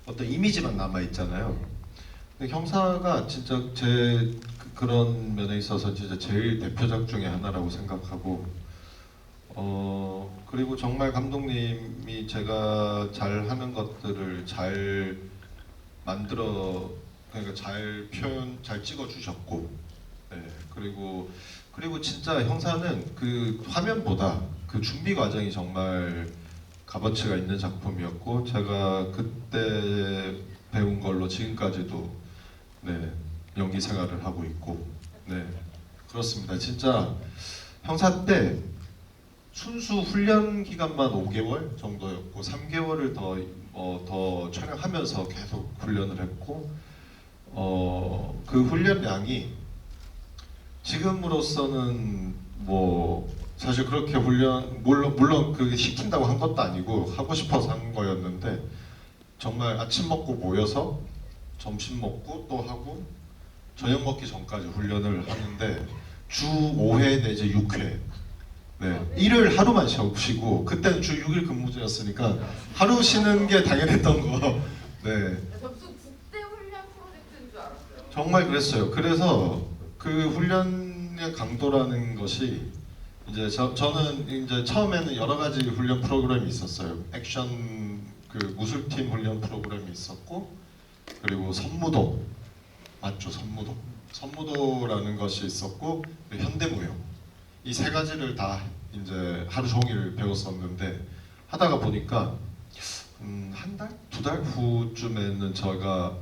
어떤 이미지만 남아 있잖아요. 근데 형사가 진짜 제 그런 면에 있어서 진짜 제일 대표작 중에 하나라고 생각하고 그리고 정말 감독님이 제가 잘 하는 것들을 잘 만들어 그러니까 잘 표현 잘 찍어 주셨고 네, 그리고 진짜 형사는 그 화면보다 그 준비 과정이 정말 값어치가 있는 작품이었고 제가 그때 배운 걸로 지금까지도 네, 연기 생활을 하고 있고 네 그렇습니다. 진짜 형사 때 순수 훈련 기간만 5개월 정도였고 3개월을 더 촬영하면서 계속 훈련을 했고 그 훈련량이 지금으로서는 뭐 사실 그렇게 물론 그게 시킨다고 한 것도 아니고 하고 싶어서 한 거였는데 정말 아침 먹고 모여서 점심 먹고 또 하고 저녁 먹기 전까지 훈련을 하는데 주 5회 내지 6회 네, 일을 하루만 쉬고 그때는 주 6일 근무제였으니까 하루 쉬는 게 당연했던 거 네. 무슨 국대 훈련 프로젝트인 줄 알았어요. 정말 그랬어요. 그래서 그 훈련의 강도라는 것이 저는 이제 처음에는 여러 가지 훈련 프로그램이 있었어요. 액션 그 무술팀 훈련 프로그램이 있었고, 그리고 선무도 맞죠, 선무도. 선무도라는 것이 있었고, 현대무용. 이 세 가지를 다 이제 하루 종일 배웠었는데 하다가 보니까 한 달, 두 달 후쯤에는 제가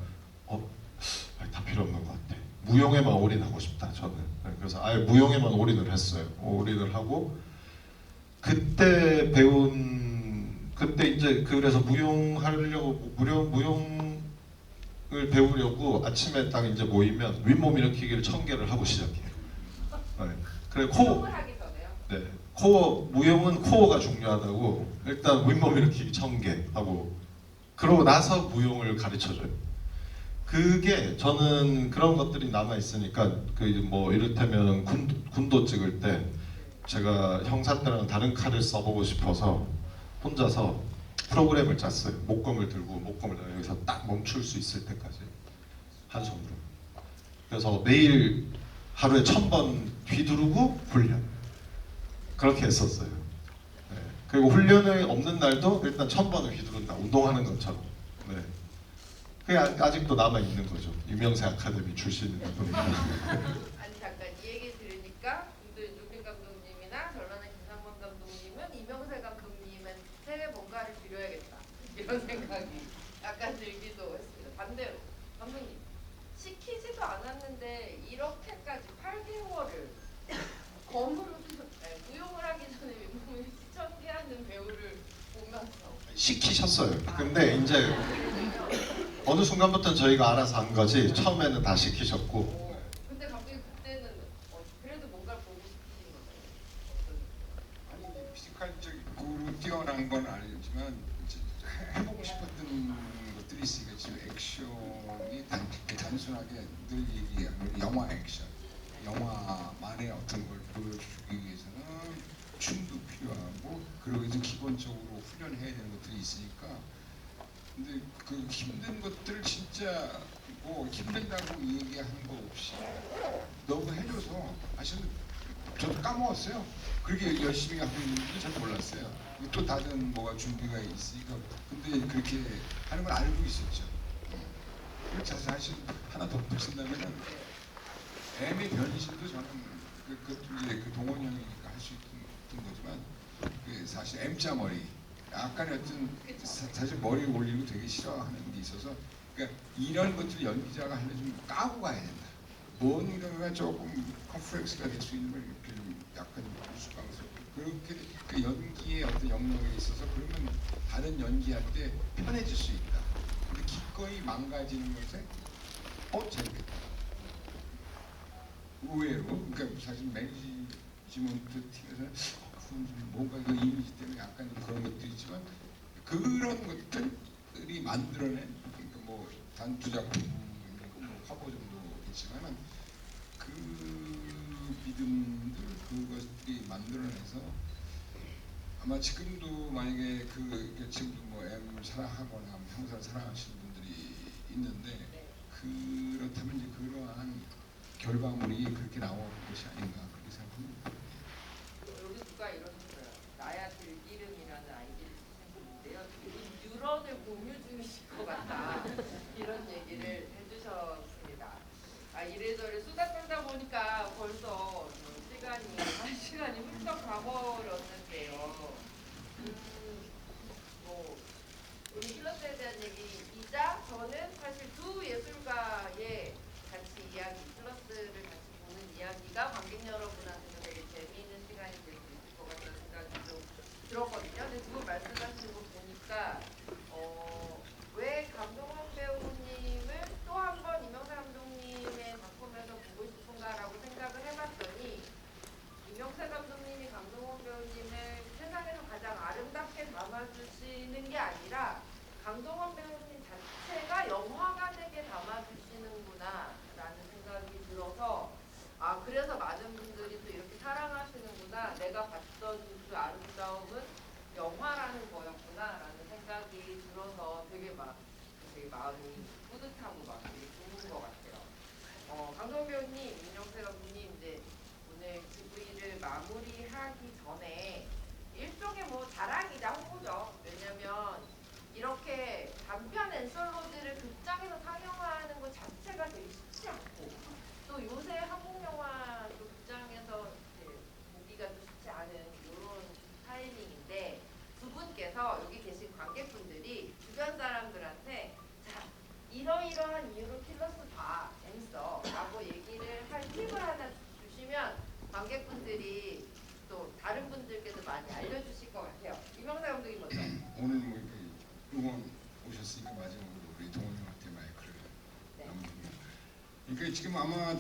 다 필요 없는 것 같아. 무용에만 올인하고 싶다 저는. 그래서 아예 무용에만 올인을 했어요. 올인을 하고 그때 이제 그래서 무용하려고 무용을 배우려고 아침에 딱 이제 모이면 윗몸 일으키기를 1000개를 하고 시작해요. 네. 그래 운동을 하기 전에요. 네, 코어 무용은 코어가 중요하다고 일단 윗몸 일으키기 1000개 하고 그러고 나서 무용을 가르쳐줘요. 그게 저는 그런 것들이 남아 있으니까 그 뭐 이를테면 군도 찍을 때 제가 형사 때랑 다른 칼을 써보고 싶어서 혼자서 프로그램을 짰어요. 목검을 들고 목검을 여기서 딱 멈출 수 있을 때까지 한 손으로. 그래서 매일 하루에 1000번 휘두르고 훈련. 그렇게 했었어요. 네. 그리고 훈련이 없는 날도 일단 1000번을 휘두른다. 운동하는 것처럼. 네. 그게 아직도 남아 있는 거죠. 유명세 아카데미 출신이다 보니까. 아니 잠깐 이 얘기 들으니까 윤두빈 감독님이나 전란의 김상범 감독님은 이명세 감독님한테 뭔가를 드려야겠다 이런 생각이 약간 들기도 했습니다. 반대로 감독님 시키지도 않았는데 이렇게까지 8개월을 검으로 무용을 하기 전에 윗몸을 시청게 하는 배우를 보면서 시키셨어요. 근데 이제 어느 순간부터는 저희가 알아서 한 거지 처음에는 다 시키셨고. 근데 갑자기 그때는 그래도 뭔가를 보고 싶으신 거잖아요. 아니 피지컬적으로 뛰어난 건 아니지만 이제 해보고 싶었던 것들이 있으니까 지금 액션이 단순하게 늘 얘기하는 영화 액션, 영화만의 어떤 걸 보여주기 위해서는 춤도 필요하고 그리고 이제 기본적으로 훈련해야 되는 것들이 있으니까. 근데 그 힘든 것들을 진짜 뭐 힘들다고 얘기하는 거 없이 너무 해줘서 사실은 저도 까먹었어요. 그렇게 열심히 하고 있는지 잘 몰랐어요. 또 다른 뭐가 준비가 있으니까. 근데 그렇게 하는 걸 알고 있었죠. 그래서 사실 하나 더 붙인다면 M의 변신도 저는 그것도 이제 그 동원이 형이니까 할 수 있던 거지만 그 사실 M자 머리 약간의 어떤 사실 머리 올리고 되게 싫어하는 게 있어서 그러니까 이런 것들 연기자가 하려면 좀 까고 가야 된다. 뭔가가 조금 컴플렉스가 될 수 있는 걸 이렇게 좀 약간 우스꽝스럽고 그렇게 그 연기의 어떤 영역에 있어서 그러면 다른 연기할 때 편해질 수 있다. 근데 기꺼이 망가지는 것에 재밌겠다. 의외로 그러니까 사실 매니지먼트 팀에서는 뭔가 그 이미지 때문에 약간 좀 그런 것도 있지만 그런 것들이 만들어낸 그러니까 뭐 단두 작품 뭐 화보 정도 있지만은 그 믿음들 그것들이 만들어내서 아마 지금도 만약에 지금도 뭐 M을 사랑하거나 형사를 사랑하시는 분들이 있는데 그렇다면 이제 그러한 결과물이 그렇게 나온 것이 아닌가 그렇게 생각합니다. 여기 누가 이러셨어요. 나야 들기름이라는 아이디를 쓰신 분인데요. 유런을 공유 중이실 것 같다. 이런 얘기를 해주셨습니다. 이래저래 수다 떨다 보니까 벌써 한 시간이 훌쩍 가버렸는데요. 뭐 우리 필러스에 대한 얘기이자 저는 사실 두 예술가의 같이 플러스를 같이 보는 이야기가 관객 여러분한테도 되게 재미있는 시간이 될 수 있을 것 같다는 생각이 좀 들었거든요. 근데 두 분 말씀하시는 거 보니까 왜 감동원 배우님을 또 한 번 이명세 감독님의 작품에서 보고 싶은가라고 생각을 해봤더니 이명세 감독님이 감동원 배우님을 세상에서 가장 아름답게 담아주시는 게 아니라 감동원 배우님 자체가 영화관에게 담아주시는구나 라는 생각이 들어서 그래서 많은 분들이 또 이렇게 사랑하시는구나, 내가 봤던 그 아름다움은 영화라는 거였구나 라는 생각이 들어서 되게 마음이 뿌듯하고 막 되게 좋은 것 같아요. 강동원 배우님, 이명세 감독님 이제 오늘 GV를 마무리하기 전에 일종의 뭐 자랑이자 홍보죠. 왜냐면 이렇게 단편 엔솔로지를 극장에서 상영하는 것 자체가 되게 쉽지 않고 또 요새 한국 영화도 극장에서 이제 보기가 좀 쉽지 않은 이런 타이밍인데 두 분께서 여기 계신 관객분들이 주변 사람들한테 자 이러이러한 이유로 킬러스 봐 재밌어 라고 얘기를 할 팁을 하나 주시면 관객분들이 또 다른 분들께도 많이 알려주실 것 같아요. 이명사 감독님 먼저. 오늘 뭐 이렇게 응원 오셨으니까 마지막으로 우리 동원 형한테 마이크를 네. 넘깁니다. 그러니까 지금 아마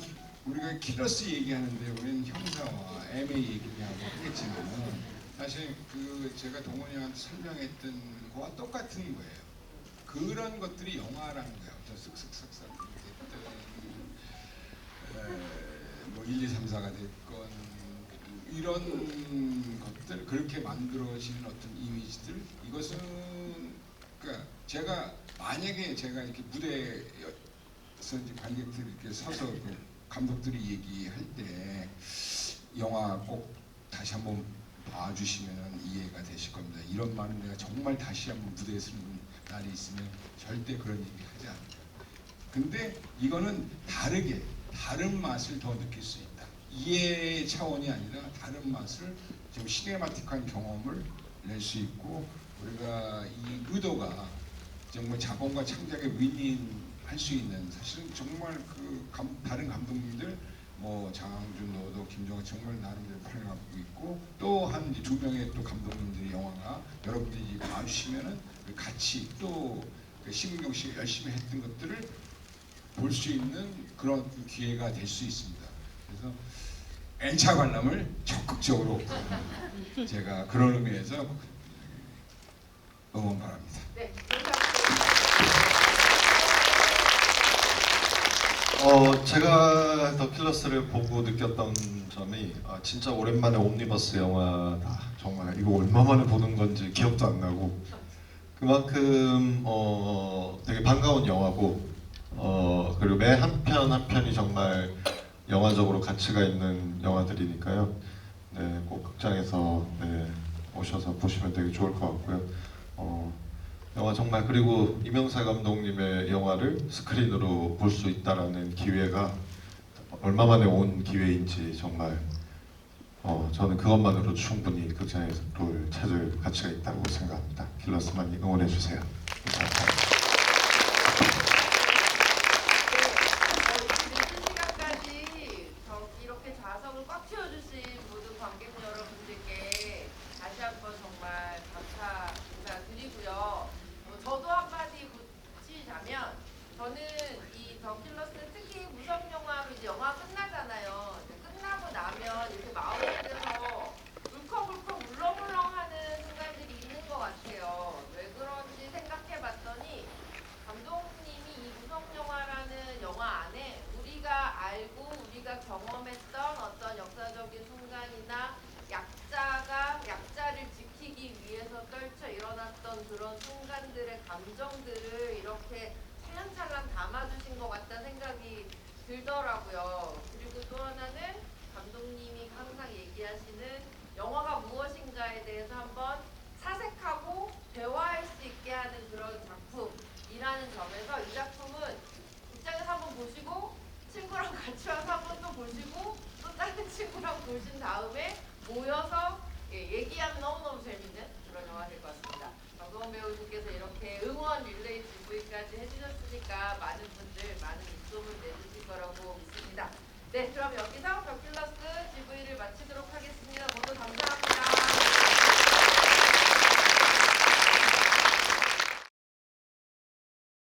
우리가 킬러스 얘기하는데 우리는 형사와 MA 얘기하고 하겠지만 사실 그 제가 동원이 형한테 설명했던 거와 똑같은 거예요. 그런 것들이 영화라는 거예요. 저 쓱쓱쓱쓱 됐든 뭐 1, 2, 3, 4가 됐건 이런 것들 그렇게 만들어지는 어떤 이미지들 이것은 그러니까 제가 만약에 제가 이렇게 무대에서 이제 관객들이 이렇게 서서 그 감독들이 얘기할 때 영화 꼭 다시 한번 봐주시면 이해가 되실 겁니다. 이런 말은 내가 정말 다시 한번 무대에 서는 날이 있으면 절대 그런 얘기 하지 않아요. 근데 이거는 다르게 다른 맛을 더 느낄 수 있다. 이해 차원이 아니라 다른 맛을 좀 시네마틱한 경험을 낼 수 있고 우리가 이 의도가 정말 자본과 창작의 윈윈할 수 있는 사실은 정말 그 다른 감독님들 뭐 장항준, 노도, 김정은 정말 나름대로 팔려갖고 있고 또 한 두 명의 또 감독님들이 영화가 여러분들이 봐주시면은 같이 또 심은경 씨가 열심히 했던 것들을 볼 수 있는 그런 기회가 될 수 있습니다. 그래서 N차 관람을 적극적으로 제가 그런 의미에서 응원 바랍니다. 네. 제가 더 킬러스를 보고 느꼈던 점이 진짜 오랜만에 옴니버스 영화다. 정말 이거 얼마 만에 보는 건지 기억도 안 나고 그만큼 되게 반가운 영화고 그리고 매 한 편 한 편이 정말 영화적으로 가치가 있는 영화들이니까요. 네, 꼭 극장에서 오셔서 보시면 되게 좋을 것 같고요. 영화 정말 그리고 이명사 감독님의 영화를 스크린으로 볼 수 있다라는 기회가 얼마 만에 온 기회인지 정말 저는 그것만으로 충분히 극장에서 볼 찾을 가치가 있다고 생각합니다. 킬러스 많이 응원해 주세요. 감사합니다. 늦은 시간까지 이렇게 좌석을 꽉 채워주신 모든 관객 여러분들께 다시 한번 정말 감사 인사드리고요. 저도 한마디 붙이자면 저는 이 더 킬러스 특히 무성 영화로 이제 영화 끝나잖아요. 끝나고 나면 이렇게 마음이 그래서 울컥울컥 울렁울렁하는 순간들이 있는 것 같아요. 왜 그런지 생각해봤더니 감독님이 이 무성 영화라는 영화 안에 우리가 알고 우리가 경험했던 어떤 역사적인 순간이나 약자를 지키기 위해서 떨쳐 일어났던 그런 순간들의 감정들을 이렇게 찰랑찰랑 담아주신 것 같다는 생각이 들더라고요. 그리고 또 하나는 감독님이 항상 얘기하시는 영화가 무엇인가에 대해서 한번 사색하고 대화할 수 있게 하는 그런 작품이라는 점에서 이 작품은 극장에서 한번 보시고 친구랑 같이 와서 한번 또 보시고 또 다른 친구랑 보신 다음에 모여서 얘기하면 너무너무 재밌는 그런 영화 될 것 같습니다. 정동원 배우님께서 이렇게 응원 릴레이 GV까지 해주셨으니까 많은 분들 많은 입소문 내주실 거라고 믿습니다. 네, 그럼 여기서